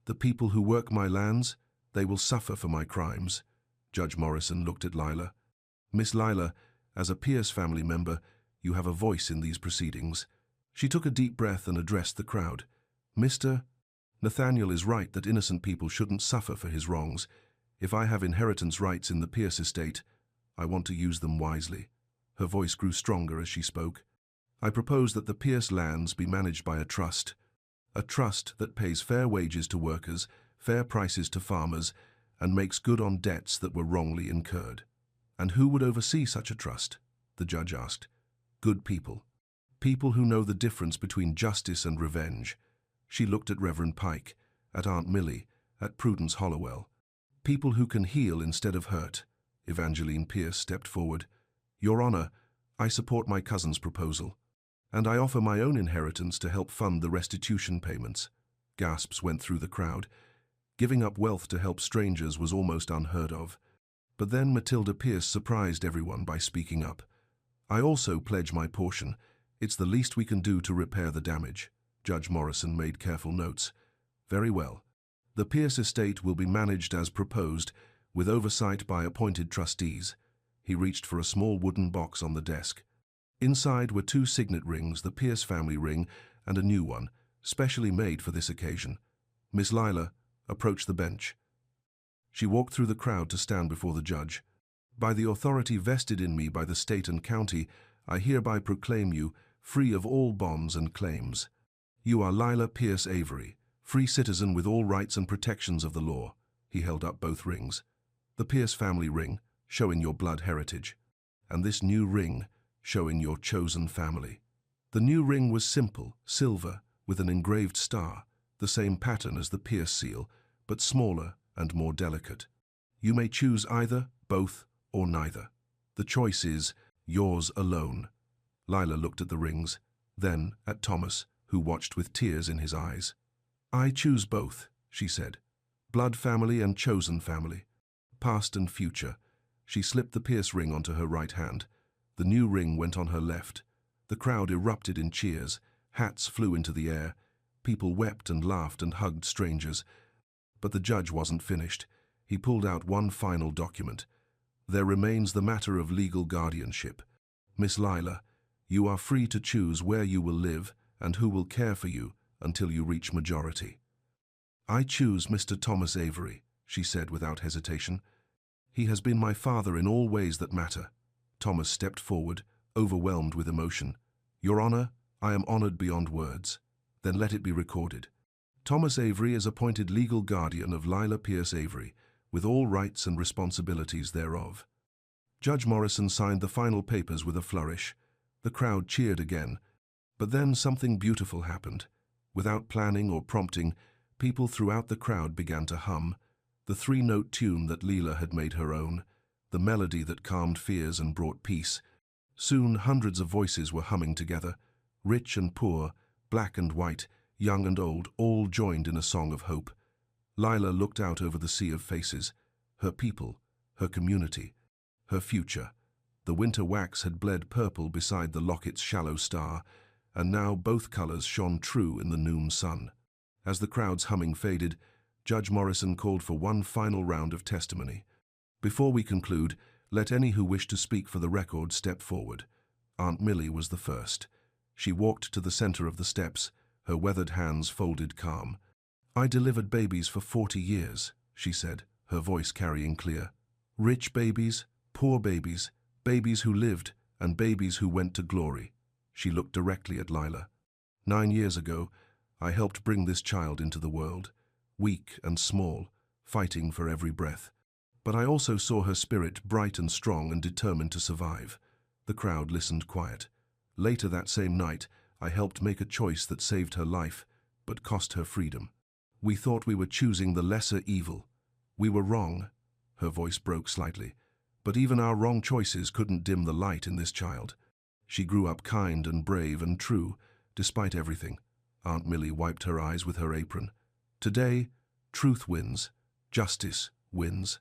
The people who work my lands? They will suffer for my crimes. Judge Morrison looked at Lila. Miss Lila, as a Pierce family member, you have a voice in these proceedings. She took a deep breath and addressed the crowd. Mr. Nathaniel is right that innocent people shouldn't suffer for his wrongs. If I have inheritance rights in the Pierce estate, I want to use them wisely. Her voice grew stronger as she spoke. I propose that the Pierce lands be managed by a trust that pays fair wages to workers, fair prices to farmers, and makes good on debts that were wrongly incurred. And who would oversee such a trust? The judge asked. Good people. People who know the difference between justice and revenge. She looked at Reverend Pike, at Aunt Millie, at Prudence Hollowell. People who can heal instead of hurt. Evangeline Pierce stepped forward. Your Honor, I support my cousin's proposal, and I offer my own inheritance to help fund the restitution payments. Gasps went through the crowd. Giving up wealth to help strangers was almost unheard of. But then Matilda Pierce surprised everyone by speaking up. I also pledge my portion. It's the least we can do to repair the damage. Judge Morrison made careful notes. Very well. The Pierce estate will be managed as proposed, with oversight by appointed trustees. He reached for a small wooden box on the desk. Inside were 2 signet rings, the Pierce family ring and a new one, specially made for this occasion. Miss Lila approached the bench. She walked through the crowd to stand before the judge. By the authority vested in me by the state and county, I hereby proclaim you free of all bonds and claims. You are Lila Pierce Avery, free citizen with all rights and protections of the law. He held up both rings. The Pierce family ring, showing your blood heritage, and this new ring, showing your chosen family. The new ring was simple, silver, with an engraved star, the same pattern as the Pierce seal, but smaller and more delicate. You may choose either, both, or neither. The choice is yours alone. Lila looked at the rings, then at Thomas, who watched with tears in his eyes. I choose both, she said. Blood family and chosen family. Past and future. She slipped the Pierce ring onto her right hand. The new ring went on her left. The crowd erupted in cheers. Hats flew into the air. People wept and laughed and hugged strangers. But the judge wasn't finished. He pulled out one final document. There remains the matter of legal guardianship. Miss Lila, you are free to choose where you will live and who will care for you until you reach majority. I choose Mr. Thomas Avery, she said without hesitation. He has been my father in all ways that matter. Thomas stepped forward, overwhelmed with emotion. Your Honor, I am honored beyond words. Then let it be recorded. Thomas Avery is appointed legal guardian of Lila Pierce Avery, with all rights and responsibilities thereof. Judge Morrison signed the final papers with a flourish. The crowd cheered again. But then something beautiful happened. Without planning or prompting, people throughout the crowd began to hum, the 3-note tune that Lila had made her own, the melody that calmed fears and brought peace. Soon hundreds of voices were humming together. Rich and poor, black and white, young and old, all joined in a song of hope. Lila looked out over the sea of faces, her people, her community, her future. The winter wax had bled purple beside the locket's shallow star, and now both colors shone true in the noon sun. As the crowd's humming faded, Judge Morrison called for one final round of testimony. Before we conclude, let any who wish to speak for the record step forward. Aunt Millie was the first. She walked to the center of the steps, her weathered hands folded calm. I delivered babies for 40 years, she said, her voice carrying clear. Rich babies, poor babies, babies who lived, and babies who went to glory. She looked directly at Lila. 9 years ago, I helped bring this child into the world, weak and small, fighting for every breath. But I also saw her spirit bright and strong and determined to survive. The crowd listened quiet. Later that same night, I helped make a choice that saved her life, but cost her freedom. We thought we were choosing the lesser evil. We were wrong. Her voice broke slightly. But even our wrong choices couldn't dim the light in this child. She grew up kind and brave and true, despite everything. Aunt Millie wiped her eyes with her apron. Today, truth wins, justice wins,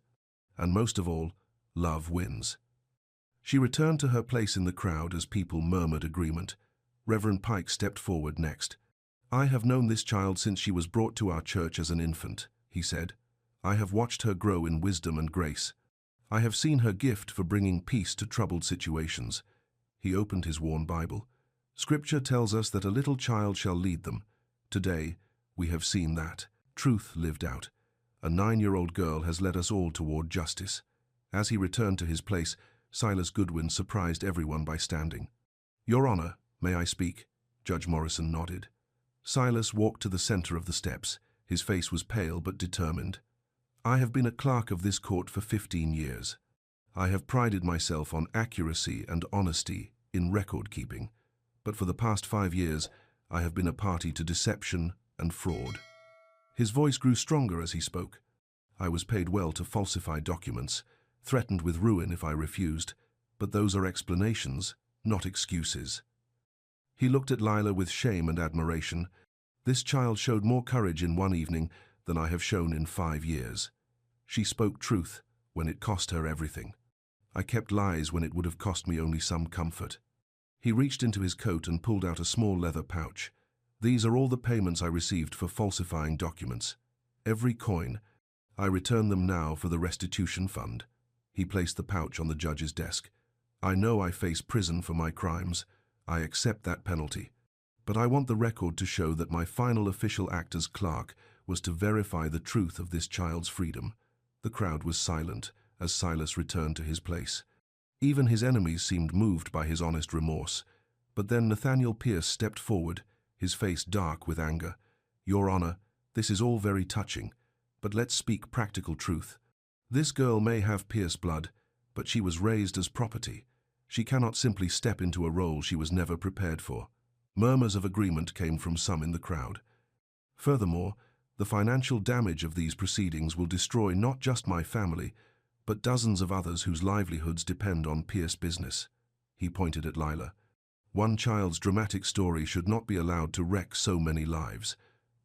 and most of all, love wins. She returned to her place in the crowd as people murmured agreement. Reverend Pike stepped forward next. I have known this child since she was brought to our church as an infant, he said. I have watched her grow in wisdom and grace. I have seen her gift for bringing peace to troubled situations. He opened his worn Bible. Scripture tells us that a little child shall lead them. Today, we have seen that. Truth lived out. A 9-year-old girl has led us all toward justice. As he returned to his place, Silas Goodwin surprised everyone by standing. "Your Honor, may I speak?" Judge Morrison nodded. Silas walked to the center of the steps. His face was pale but determined. "I have been a clerk of this court for 15 years. I have prided myself on accuracy and honesty in record-keeping, but for the past 5 years, I have been a party to deception and fraud." His voice grew stronger as he spoke. "I was paid well to falsify documents, threatened with ruin if I refused, but those are explanations, not excuses." He looked at Lila with shame and admiration. This child showed more courage in one evening than I have shown in 5 years. She spoke truth when it cost her everything. I kept lies when it would have cost me only some comfort. He reached into his coat and pulled out a small leather pouch. "These are all the payments I received for falsifying documents. Every coin. I return them now for the restitution fund." He placed the pouch on the judge's desk. "I know I face prison for my crimes. I accept that penalty. But I want the record to show that my final official act as clerk was to verify the truth of this child's freedom." The crowd was silent as Silas returned to his place. Even his enemies seemed moved by his honest remorse. But then Nathaniel Pierce stepped forward, his face dark with anger. "Your Honor, this is all very touching, but let's speak practical truth. This girl may have Pierce blood, but she was raised as property. She cannot simply step into a role she was never prepared for." Murmurs of agreement came from some in the crowd. "Furthermore, the financial damage of these proceedings will destroy not just my family, but dozens of others whose livelihoods depend on Pierce business." He pointed at Lila. "One child's dramatic story should not be allowed to wreck so many lives."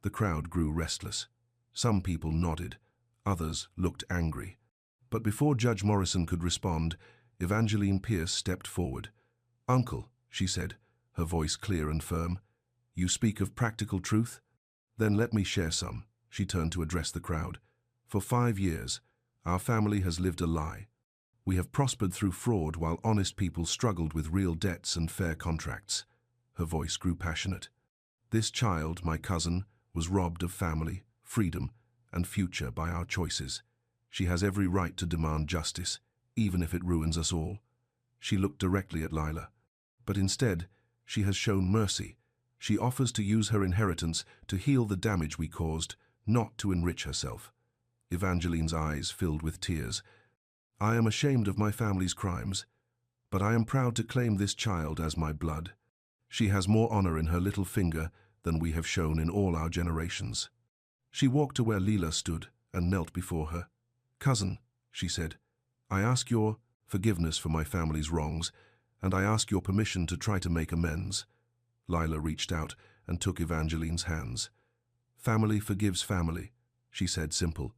The crowd grew restless. Some people nodded, others looked angry. But before Judge Morrison could respond, Evangeline Pierce stepped forward. "Uncle," she said, her voice clear and firm, "you speak of practical truth? Then let me share some." She turned to address the crowd. "For 5 years, our family has lived a lie. We have prospered through fraud while honest people struggled with real debts and fair contracts." Her voice grew passionate. "This child, my cousin, was robbed of family, freedom, and future by our choices. She has every right to demand justice, even if it ruins us all." She looked directly at Lila. "But instead, she has shown mercy. She offers to use her inheritance to heal the damage we caused, not to enrich herself." Evangeline's eyes filled with tears. "I am ashamed of my family's crimes, but I am proud to claim this child as my blood. She has more honor in her little finger than we have shown in all our generations." She walked to where Lila stood and knelt before her. "Cousin," she said, "I ask your forgiveness for my family's wrongs, and I ask your permission to try to make amends." Lila reached out and took Evangeline's hands. "Family forgives family," she said, simple.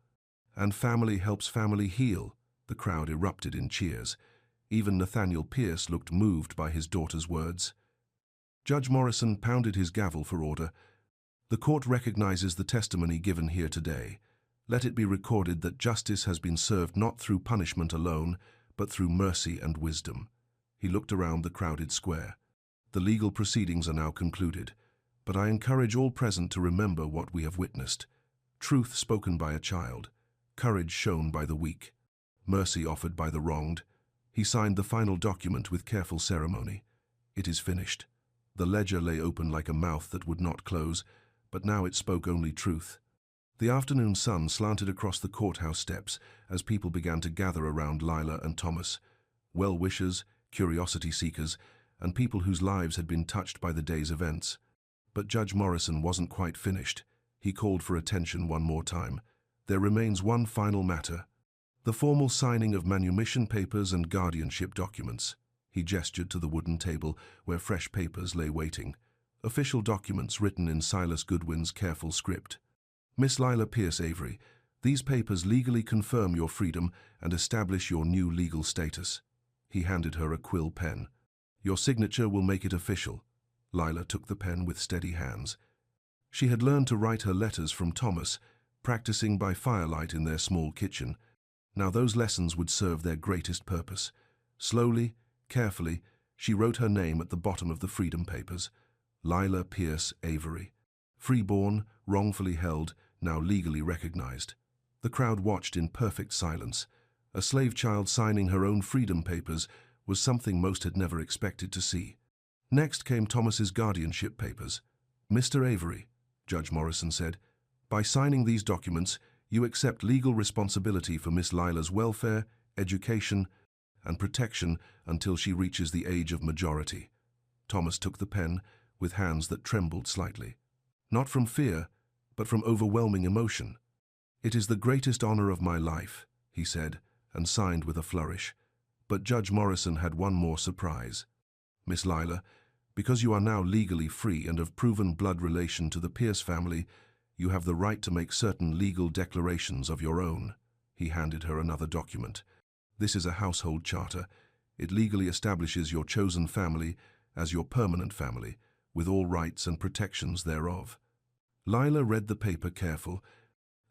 "And family helps family heal." The crowd erupted in cheers. Even Nathaniel Pierce looked moved by his daughter's words. Judge Morrison pounded his gavel for order. "The court recognizes the testimony given here today. Let it be recorded that justice has been served not through punishment alone, but through mercy and wisdom." He looked around the crowded square. "The legal proceedings are now concluded, but I encourage all present to remember what we have witnessed. Truth spoken by a child, courage shown by the weak, mercy offered by the wronged." He signed the final document with careful ceremony. "It is finished." The ledger lay open like a mouth that would not close, but now it spoke only truth. The afternoon sun slanted across the courthouse steps as people began to gather around Lila and Thomas. Well-wishers, curiosity seekers, and people whose lives had been touched by the day's events. But Judge Morrison wasn't quite finished. He called for attention one more time. "There remains one final matter. The formal signing of manumission papers and guardianship documents." He gestured to the wooden table where fresh papers lay waiting. Official documents written in Silas Goodwin's careful script. "Miss Lila Pierce Avery, these papers legally confirm your freedom and establish your new legal status." He handed her a quill pen. "Your signature will make it official." Lila took the pen with steady hands. She had learned to write her letters from Thomas. practicing by firelight in their small kitchen. Now those lessons would serve their greatest purpose. Slowly, carefully, she wrote her name at the bottom of the Freedom Papers. Lila Pierce Avery. Freeborn, wrongfully held, now legally recognized. The crowd watched in perfect silence. A slave child signing her own Freedom Papers was something most had never expected to see. Next came Thomas's guardianship papers. "Mr. Avery," Judge Morrison said, "by signing these documents, you accept legal responsibility for Miss Lila's welfare, education, and protection until she reaches the age of majority." Thomas took the pen with hands that trembled slightly. Not from fear, but from overwhelming emotion. "It is the greatest honor of my life," he said, and signed with a flourish. But Judge Morrison had one more surprise. "Miss Lila, because you are now legally free and of proven blood relation to the Pierce family, you have the right to make certain legal declarations of your own." He handed her another document. "This is a household charter. It legally establishes your chosen family as your permanent family, with all rights and protections thereof." Lila read the paper careful.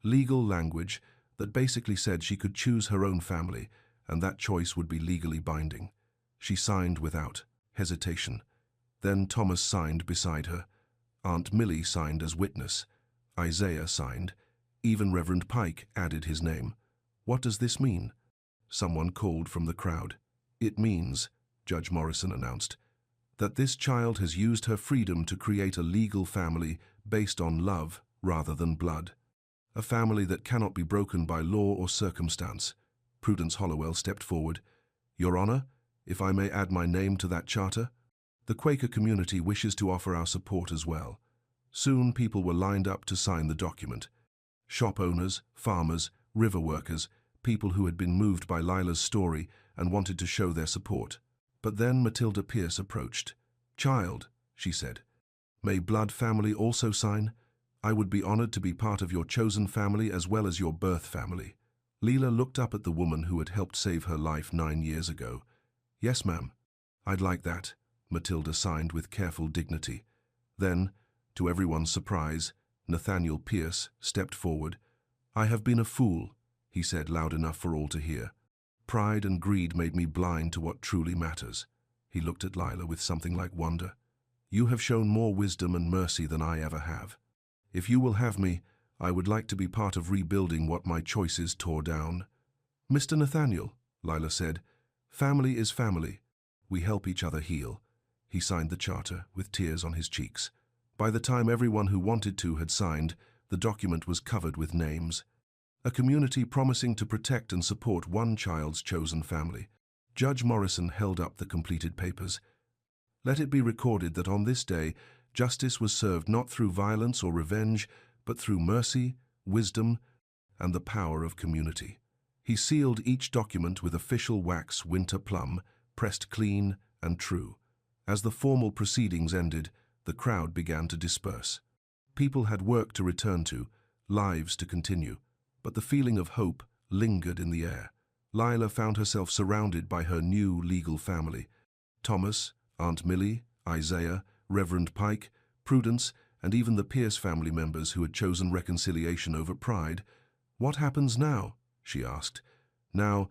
Legal language that basically said she could choose her own family, and that choice would be legally binding. She signed without hesitation. Then Thomas signed beside her. Aunt Millie signed as witness. Isaiah signed. Even Reverend Pike added his name. "What does this mean?" Someone called from the crowd. "It means," Judge Morrison announced, "that this child has used her freedom to create a legal family based on love rather than blood. A family that cannot be broken by law or circumstance." Prudence Hollowell stepped forward. "Your Honor, if I may add my name to that charter?" "The Quaker community wishes to offer our support as well." Soon people were lined up to sign the document. Shop owners, farmers, river workers, people who had been moved by Lila's story and wanted to show their support. But then Matilda Pierce approached. "Child," she said, "may Blood family also sign? I would be honored to be part of your chosen family as well as your birth family." Lila looked up at the woman who had helped save her life 9 years ago. "Yes, ma'am. I'd like that," Matilda signed with careful dignity. Then, to everyone's surprise, Nathaniel Pierce stepped forward. "I have been a fool," he said loud enough for all to hear. "Pride and greed made me blind to what truly matters." He looked at Lila with something like wonder. "You have shown more wisdom and mercy than I ever have. If you will have me, I would like to be part of rebuilding what my choices tore down." "Mr. Nathaniel," Lila said, "family is family. We help each other heal." He signed the charter with tears on his cheeks. By the time everyone who wanted to had signed, the document was covered with names. A community promising to protect and support one child's chosen family. Judge Morrison held up the completed papers. "Let it be recorded that on this day, justice was served not through violence or revenge, but through mercy, wisdom, and the power of community." He sealed each document with official wax winter plum, pressed clean and true. As the formal proceedings ended, the crowd began to disperse. People had work to return to, lives to continue, but the feeling of hope lingered in the air. Lila found herself surrounded by her new legal family. Thomas, Aunt Millie, Isaiah, Reverend Pike, Prudence, and even the Pierce family members who had chosen reconciliation over pride. "What happens now?" she asked. "Now,"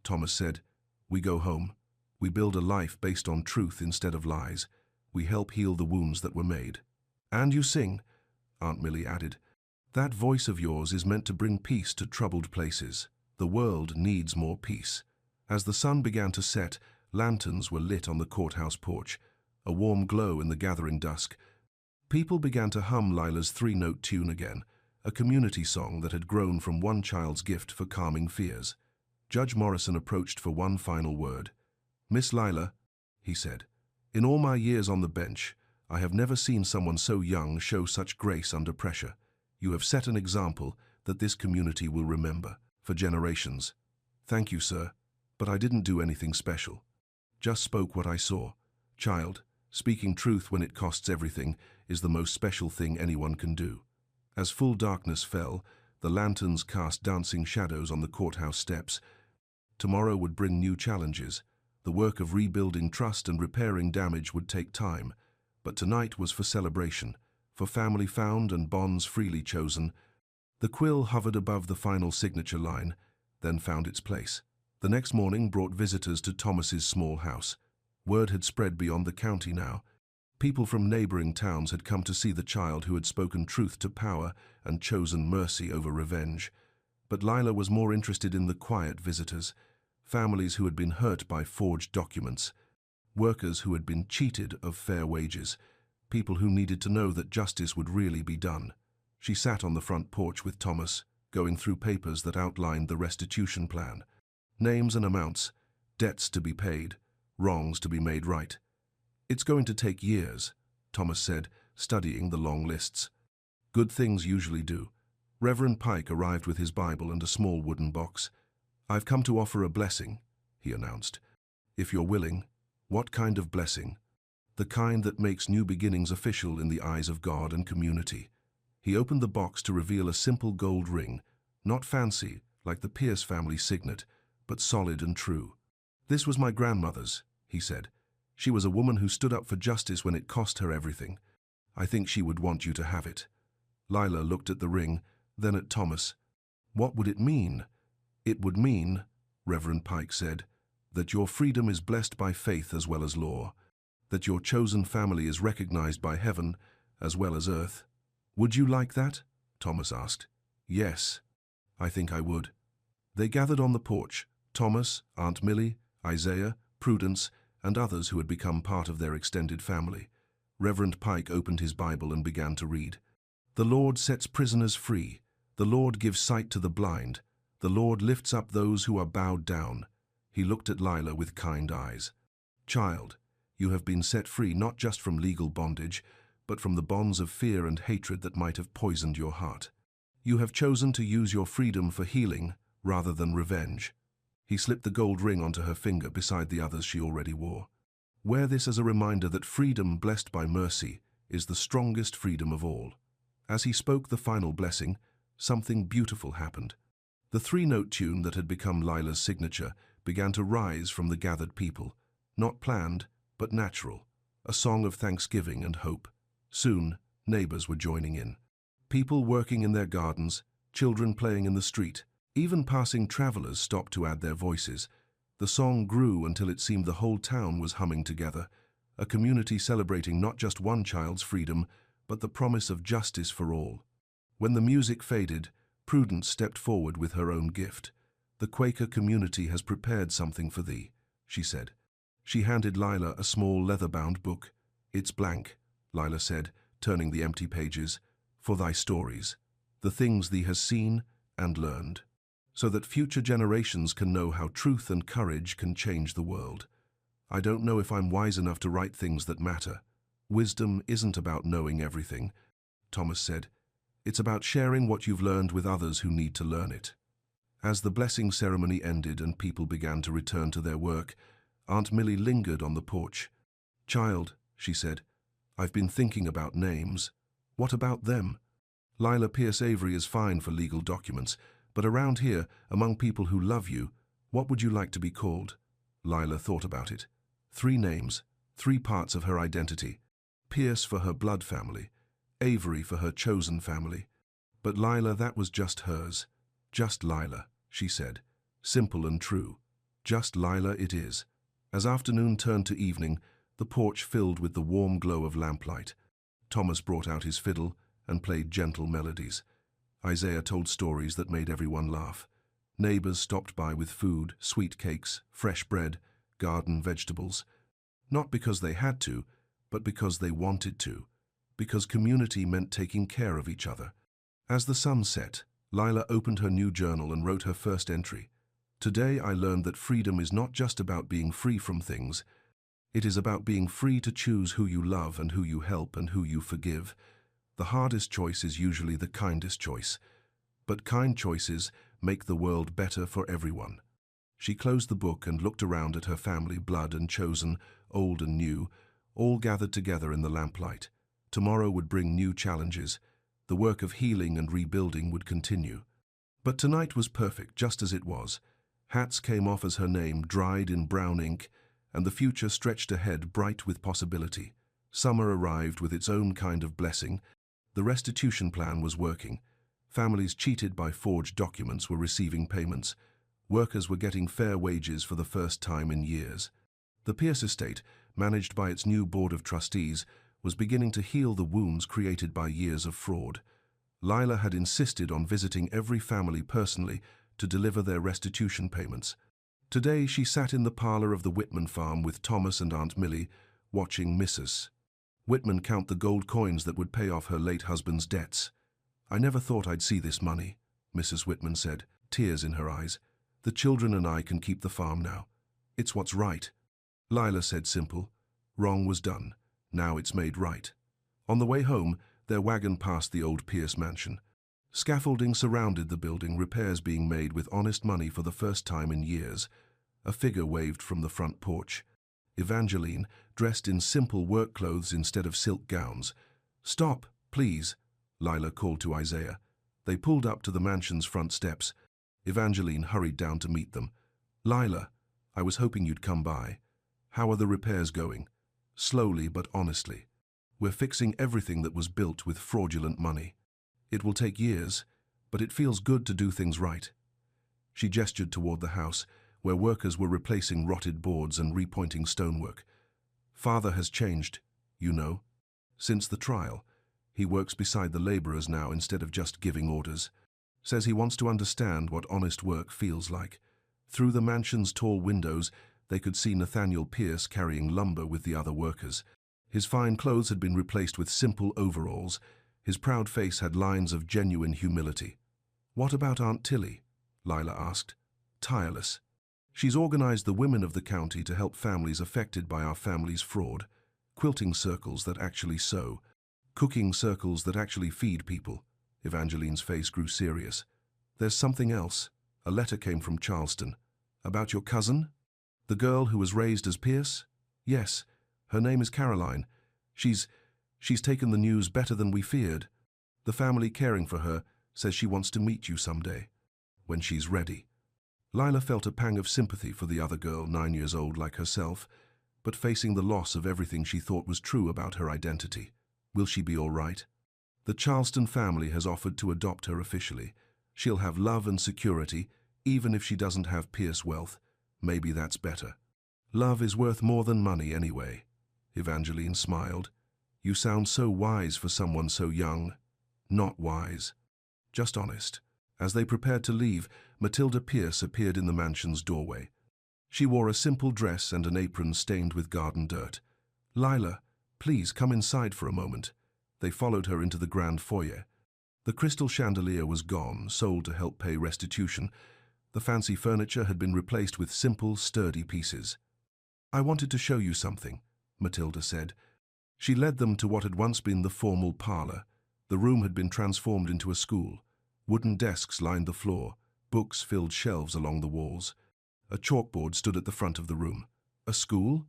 Thomas said, "we go home. We build a life based on truth instead of lies. We help heal the wounds that were made." "And you sing," Aunt Millie added. "That voice of yours is meant to bring peace to troubled places. The world needs more peace." As the sun began to set, lanterns were lit on the courthouse porch, a warm glow in the gathering dusk. People began to hum Lila's 3-note tune again, a community song that had grown from one child's gift for calming fears. Judge Morrison approached for one final word. "Miss Lila," he said, "in all my years on the bench, I have never seen someone so young show such grace under pressure. You have set an example that this community will remember for generations. Thank you, sir, but I didn't do anything special. Just spoke what I saw. Child, speaking truth when it costs everything is the most special thing anyone can do." As full darkness fell, the lanterns cast dancing shadows on the courthouse steps. Tomorrow would bring new challenges. The work of rebuilding trust and repairing damage would take time, but tonight was for celebration, for family found and bonds freely chosen. The quill hovered above the final signature line, then found its place. The next morning brought visitors to Thomas's small house. Word had spread beyond the county now. People from neighboring towns had come to see the child who had spoken truth to power and chosen mercy over revenge. But Lila was more interested in the quiet visitors, families who had been hurt by forged documents, workers who had been cheated of fair wages, people who needed to know that justice would really be done. She sat on the front porch with Thomas, going through papers that outlined the restitution plan. Names and amounts, debts to be paid, wrongs to be made right. "It's going to take years," Thomas said, studying the long lists. "Good things usually do." Reverend Pike arrived with his Bible and a small wooden box. "I've come to offer a blessing," he announced. "If you're willing." "What kind of blessing?" "The kind that makes new beginnings official in the eyes of God and community." He opened the box to reveal a simple gold ring, not fancy, like the Pierce family signet, but solid and true. "This was my grandmother's," he said. "She was a woman who stood up for justice when it cost her everything. I think she would want you to have it." Lila looked at the ring, then at Thomas. "What would it mean?" "It would mean," Reverend Pike said, "that your freedom is blessed by faith as well as law, that your chosen family is recognized by heaven as well as earth." "Would you like that?" Thomas asked. "Yes, I think I would." They gathered on the porch, Thomas, Aunt Millie, Isaiah, Prudence, and others who had become part of their extended family. Reverend Pike opened his Bible and began to read. "The Lord sets prisoners free. The Lord gives sight to the blind. The Lord lifts up those who are bowed down." He looked at Lila with kind eyes. "Child, you have been set free not just from legal bondage, but from the bonds of fear and hatred that might have poisoned your heart. You have chosen to use your freedom for healing rather than revenge." He slipped the gold ring onto her finger beside the others she already wore. "Wear this as a reminder that freedom blessed by mercy is the strongest freedom of all." As he spoke the final blessing, something beautiful happened. The three-note tune that had become Lila's signature began to rise from the gathered people, not planned, but natural, a song of thanksgiving and hope. Soon, neighbors were joining in. People working in their gardens, children playing in the street, even passing travelers stopped to add their voices. The song grew until it seemed the whole town was humming together, a community celebrating not just one child's freedom, but the promise of justice for all. When the music faded, Prudence stepped forward with her own gift. "The Quaker community has prepared something for thee," she said. She handed Lila a small leather-bound book. "It's blank," Lila said, turning the empty pages, "for thy stories, the things thee has seen and learned, so that future generations can know how truth and courage can change the world. I don't know if I'm wise enough to write things that matter. Wisdom isn't about knowing everything," Thomas said. "It's about sharing what you've learned with others who need to learn it." As the blessing ceremony ended and people began to return to their work, Aunt Millie lingered on the porch. "Child," she said, "I've been thinking about names. What about them? Lila Pierce Avery is fine for legal documents, but around here, among people who love you, what would you like to be called?" Lila thought about it. 3 names, 3 parts of her identity. Pierce for her blood family, Avery for her chosen family. But Lila, that was just hers. "Just Lila," she said, simple and true. "Just Lila it is." As afternoon turned to evening, the porch filled with the warm glow of lamplight. Thomas brought out his fiddle and played gentle melodies. Isaiah told stories that made everyone laugh. Neighbors stopped by with food, sweet cakes, fresh bread, garden vegetables. Not because they had to, but because they wanted to. Because community meant taking care of each other. As the sun set, Lila opened her new journal and wrote her first entry. "Today I learned that freedom is not just about being free from things. It is about being free to choose who you love and who you help and who you forgive. The hardest choice is usually the kindest choice. But kind choices make the world better for everyone." She closed the book and looked around at her family, blood and chosen, old and new, all gathered together in the lamplight. Tomorrow would bring new challenges. The work of healing and rebuilding would continue. But tonight was perfect, just as it was. Hats came off as her name, dried in brown ink, and the future stretched ahead, bright with possibility. Summer arrived with its own kind of blessing. The restitution plan was working. Families cheated by forged documents were receiving payments. Workers were getting fair wages for the first time in years. The Pierce estate, managed by its new board of trustees, was beginning to heal the wounds created by years of fraud. Lila had insisted on visiting every family personally to deliver their restitution payments. Today she sat in the parlor of the Whitman farm with Thomas and Aunt Millie, watching Mrs. Whitman count the gold coins that would pay off her late husband's debts. "I never thought I'd see this money," Mrs. Whitman said, tears in her eyes. "The children and I can keep the farm now. It's what's right." Lila said simple. Wrong was done. Now it's made right. On the way home, their wagon passed the old Pierce mansion. Scaffolding surrounded the building, repairs being made with honest money for the first time in years. A figure waved from the front porch. Evangeline, dressed in simple work clothes instead of silk gowns. "Stop, please," Lila called to Isaiah. They pulled up to the mansion's front steps. Evangeline hurried down to meet them. "Lila, I was hoping you'd come by. How are the repairs going?" "Slowly but honestly. We're fixing everything that was built with fraudulent money. It will take years, but it feels good to do things right." She gestured toward the house, where workers were replacing rotted boards and repointing stonework. "Father has changed, you know. Since the trial, he works beside the laborers now instead of just giving orders. Says he wants to understand what honest work feels like." Through the mansion's tall windows, they could see Nathaniel Pierce carrying lumber with the other workers. His fine clothes had been replaced with simple overalls. His proud face had lines of genuine humility. "What about Aunt Tilly?" Lila asked. "Tireless. She's organized the women of the county to help families affected by our family's fraud. Quilting circles that actually sew. Cooking circles that actually feed people." Evangeline's face grew serious. "There's something else. A letter came from Charleston. About your cousin? The girl who was raised as Pierce?" "Yes. Her name is Caroline. She's taken the news better than we feared. The family caring for her says she wants to meet you someday, when she's ready." Lila felt a pang of sympathy for the other girl, 9 years old like herself, but facing the loss of everything she thought was true about her identity. Will she be all right? The Charleston family has offered to adopt her officially. She'll have love and security, even if she doesn't have Pierce wealth. Maybe that's better. "Love is worth more than money anyway." Evangeline smiled. "You sound so wise for someone so young." "Not wise. Just honest." As they prepared to leave, Matilda Pierce appeared in the mansion's doorway. She wore a simple dress and an apron stained with garden dirt. "Lila, please come inside for a moment." They followed her into the grand foyer. The crystal chandelier was gone, sold to help pay restitution. The fancy furniture had been replaced with simple, sturdy pieces. "I wanted to show you something," Matilda said. She led them to what had once been the formal parlor. The room had been transformed into a school. Wooden desks lined the floor. Books filled shelves along the walls. A chalkboard stood at the front of the room. "A school?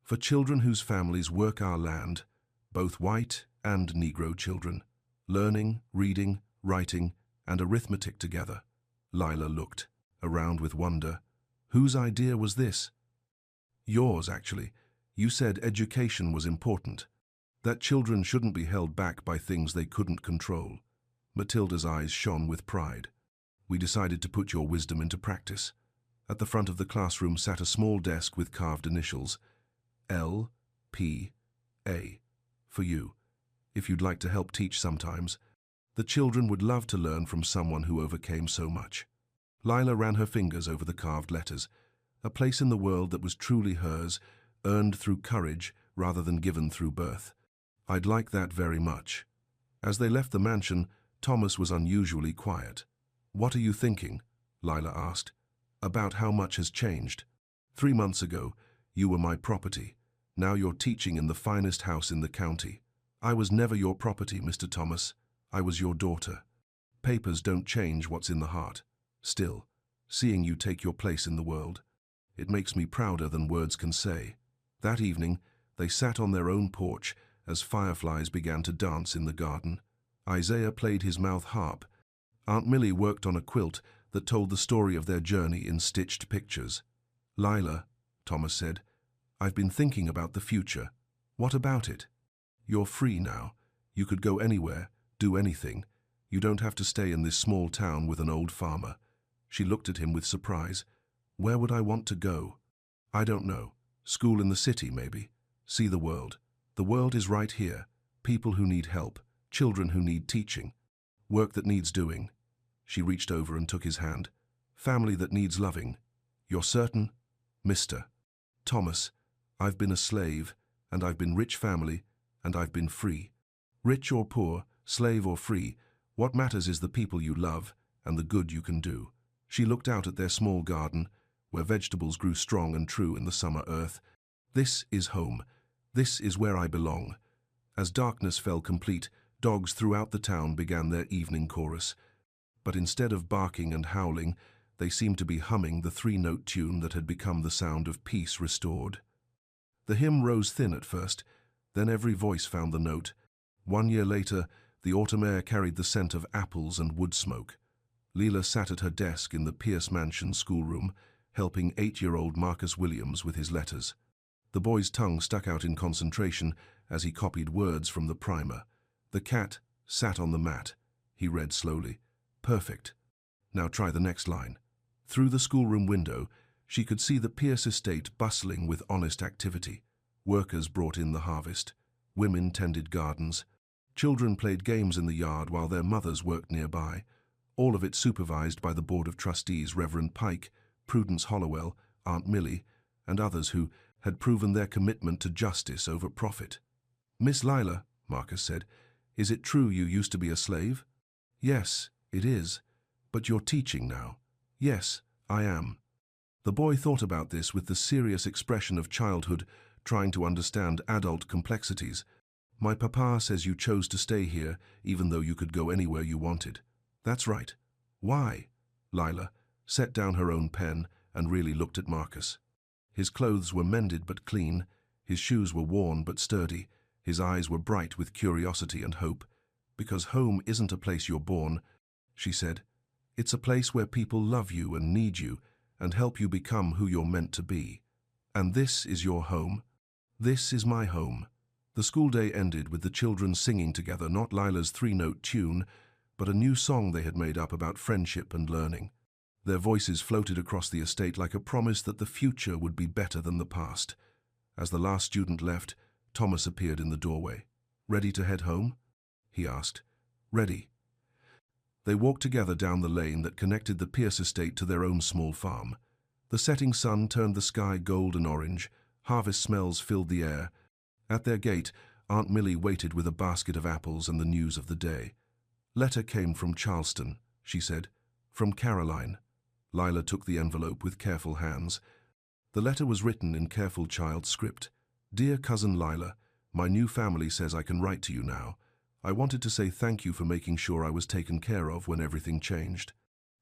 For children whose families work our land, both white and Negro children. Learning, reading, writing, and arithmetic together." Lila looked around with wonder. "Whose idea was this?" "Yours, actually. You said education was important. That children shouldn't be held back by things they couldn't control." Matilda's eyes shone with pride. "We decided to put your wisdom into practice." At the front of the classroom sat a small desk with carved initials. L.P.A. For you. If you'd like to help teach sometimes. The children would love to learn from someone who overcame so much. Lila ran her fingers over the carved letters. A place in the world that was truly hers, earned through courage rather than given through birth. "I'd like that very much." As they left the mansion, Thomas was unusually quiet. "What are you thinking?" Lila asked. "About how much has changed. 3 months ago, you were my property. Now you're teaching in the finest house in the county. I was never your property, Mr. Thomas. I was your daughter. Papers don't change what's in the heart. Still, seeing you take your place in the world, it makes me prouder than words can say." That evening, they sat on their own porch as fireflies began to dance in the garden. Isaiah played his mouth harp. Aunt Millie worked on a quilt that told the story of their journey in stitched pictures. "Lila," Thomas said, "I've been thinking about the future." "What about it?" "You're free now. You could go anywhere, do anything. You don't have to stay in this small town with an old farmer. She looked at him with surprise. Where would I want to go? I don't know. School in the city, maybe. See the world. The world is right here. People who need help. Children who need teaching. Work that needs doing. She reached over and took his hand. Family that needs loving. You're certain? Mister. Thomas, I've been a slave, and I've been rich family, and I've been free. Rich or poor, slave or free, what matters is the people you love and the good you can do. She looked out at their small garden, where vegetables grew strong and true in the summer earth. This is home. This is where I belong. As darkness fell complete, dogs throughout the town began their evening chorus. But instead of barking and howling, they seemed to be humming the three-note tune that had become the sound of peace restored. The hymn rose thin at first, then every voice found the note. 1 year later, the autumn air carried the scent of apples and wood smoke. Leela sat at her desk in the Pierce Mansion schoolroom, helping 8-year-old Marcus Williams with his letters. The boy's tongue stuck out in concentration as he copied words from the primer. The cat sat on the mat. He read slowly. Perfect. Now try the next line. Through the schoolroom window, she could see the Pierce estate bustling with honest activity. Workers brought in the harvest. Women tended gardens. Children played games in the yard while their mothers worked nearby. All of it supervised by the Board of Trustees, Reverend Pike, Prudence Hollowell, Aunt Millie, and others who had proven their commitment to justice over profit. Miss Lila, Marcus said, is it true you used to be a slave? Yes, it is. But you're teaching now. Yes, I am. The boy thought about this with the serious expression of childhood, trying to understand adult complexities. My papa says you chose to stay here, even though you could go anywhere you wanted. That's right. Why? Lila set down her own pen and really looked at Marcus. His clothes were mended but clean, his shoes were worn but sturdy, his eyes were bright with curiosity and hope. Because home isn't a place you're born, she said. It's a place where people love you and need you and help you become who you're meant to be. And this is your home. This is my home. The school day ended with the children singing together not Lila's three-note tune, but a new song they had made up about friendship and learning. Their voices floated across the estate like a promise that the future would be better than the past. As the last student left, Thomas appeared in the doorway. Ready to head home? He asked. Ready. They walked together down the lane that connected the Pierce estate to their own small farm. The setting sun turned the sky gold and orange. Harvest smells filled the air. At their gate, Aunt Millie waited with a basket of apples and the news of the day. Letter came from Charleston, she said. From Caroline. Lila took the envelope with careful hands. The letter was written in careful child script. Dear Cousin Lila, my new family says I can write to you now. I wanted to say thank you for making sure I was taken care of when everything changed.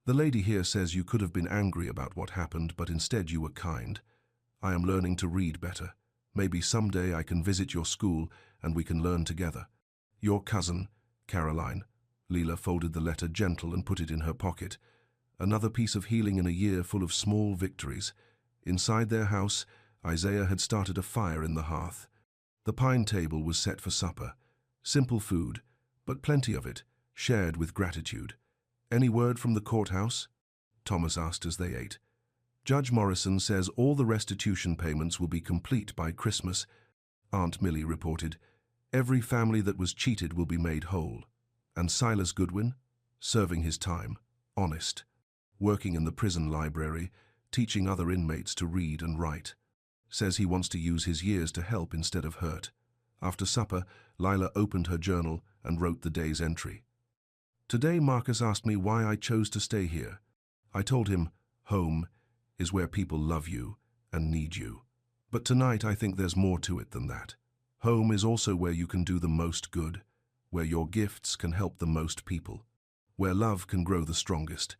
The lady here says you could have been angry about what happened, but instead you were kind. I am learning to read better. Maybe someday I can visit your school and we can learn together. Your cousin, Caroline. Leela folded the letter gentle and put it in her pocket. Another piece of healing in a year full of small victories. Inside their house, Isaiah had started a fire in the hearth. The pine table was set for supper. Simple food, but plenty of it, shared with gratitude. Any word from the courthouse? Thomas asked as they ate. Judge Morrison says all the restitution payments will be complete by Christmas, Aunt Millie reported. Every family that was cheated will be made whole. And Silas Goodwin? Serving his time, honest. Working in the prison library, teaching other inmates to read and write. Says he wants to use his years to help instead of hurt. After supper, Lila opened her journal and wrote the day's entry. Today Marcus asked me why I chose to stay here. I told him, home is where people love you and need you. But tonight I think there's more to it than that. Home is also where you can do the most good, where your gifts can help the most people, where love can grow the strongest.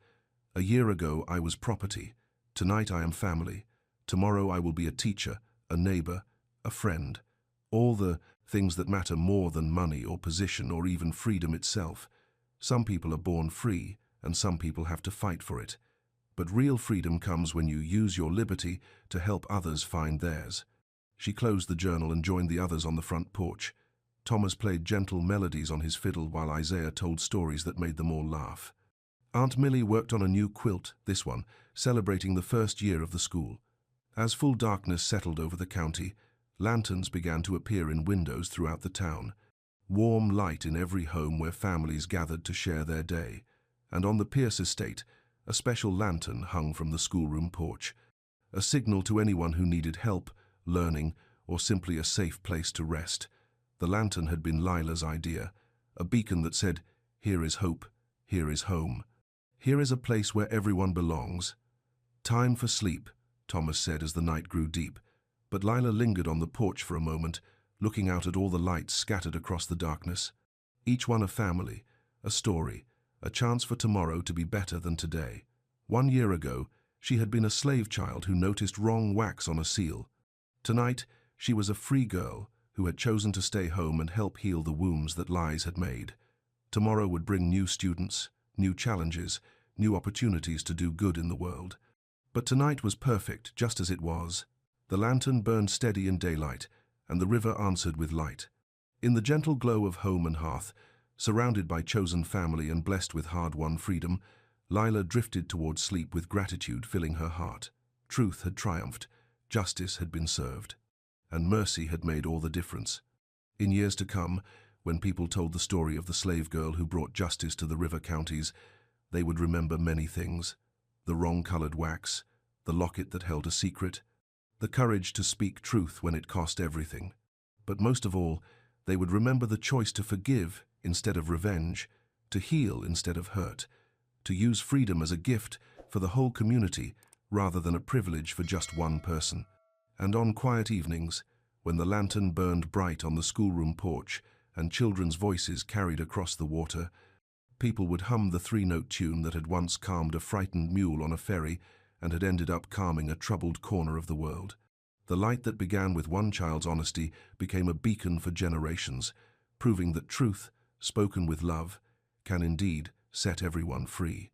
A year ago I was property. Tonight I am family. Tomorrow I will be a teacher, a neighbor, a friend. All the things that matter more than money or position or even freedom itself. Some people are born free, and some people have to fight for it. But real freedom comes when you use your liberty to help others find theirs. She closed the journal and joined the others on the front porch. Thomas played gentle melodies on his fiddle while Isaiah told stories that made them all laugh. Aunt Millie worked on a new quilt, this one, celebrating the first year of the school. As full darkness settled over the county, lanterns began to appear in windows throughout the town. Warm light in every home where families gathered to share their day. And on the Pierce estate, a special lantern hung from the schoolroom porch, a signal to anyone who needed help, learning, or simply a safe place to rest. The lantern had been Lila's idea, a beacon that said, "Here is hope, here is home. Here is a place where everyone belongs." "Time for sleep," Thomas said as the night grew deep, but Lila lingered on the porch for a moment, looking out at all the lights scattered across the darkness. Each one a family, a story, a chance for tomorrow to be better than today. 1 year ago, she had been a slave child who noticed wrong wax on a seal. Tonight, she was a free girl who had chosen to stay home and help heal the wounds that lies had made. Tomorrow would bring new students, new challenges, new opportunities to do good in the world. But tonight was perfect, just as it was. The lantern burned steady in daylight, and the river answered with light. In the gentle glow of home and hearth, surrounded by chosen family and blessed with hard-won freedom, Lila drifted towards sleep with gratitude filling her heart. Truth had triumphed, justice had been served, and mercy had made all the difference. In years to come, when people told the story of the slave girl who brought justice to the river counties, they would remember many things: the wrong-colored wax, the locket that held a secret, the courage to speak truth when it cost everything. But most of all, they would remember the choice to forgive instead of revenge, to heal instead of hurt, to use freedom as a gift for the whole community rather than a privilege for just one person. And on quiet evenings, when the lantern burned bright on the schoolroom porch and children's voices carried across the water, people would hum the three-note tune that had once calmed a frightened mule on a ferry and had ended up calming a troubled corner of the world. The light that began with one child's honesty became a beacon for generations, proving that truth, spoken with love, can indeed set everyone free.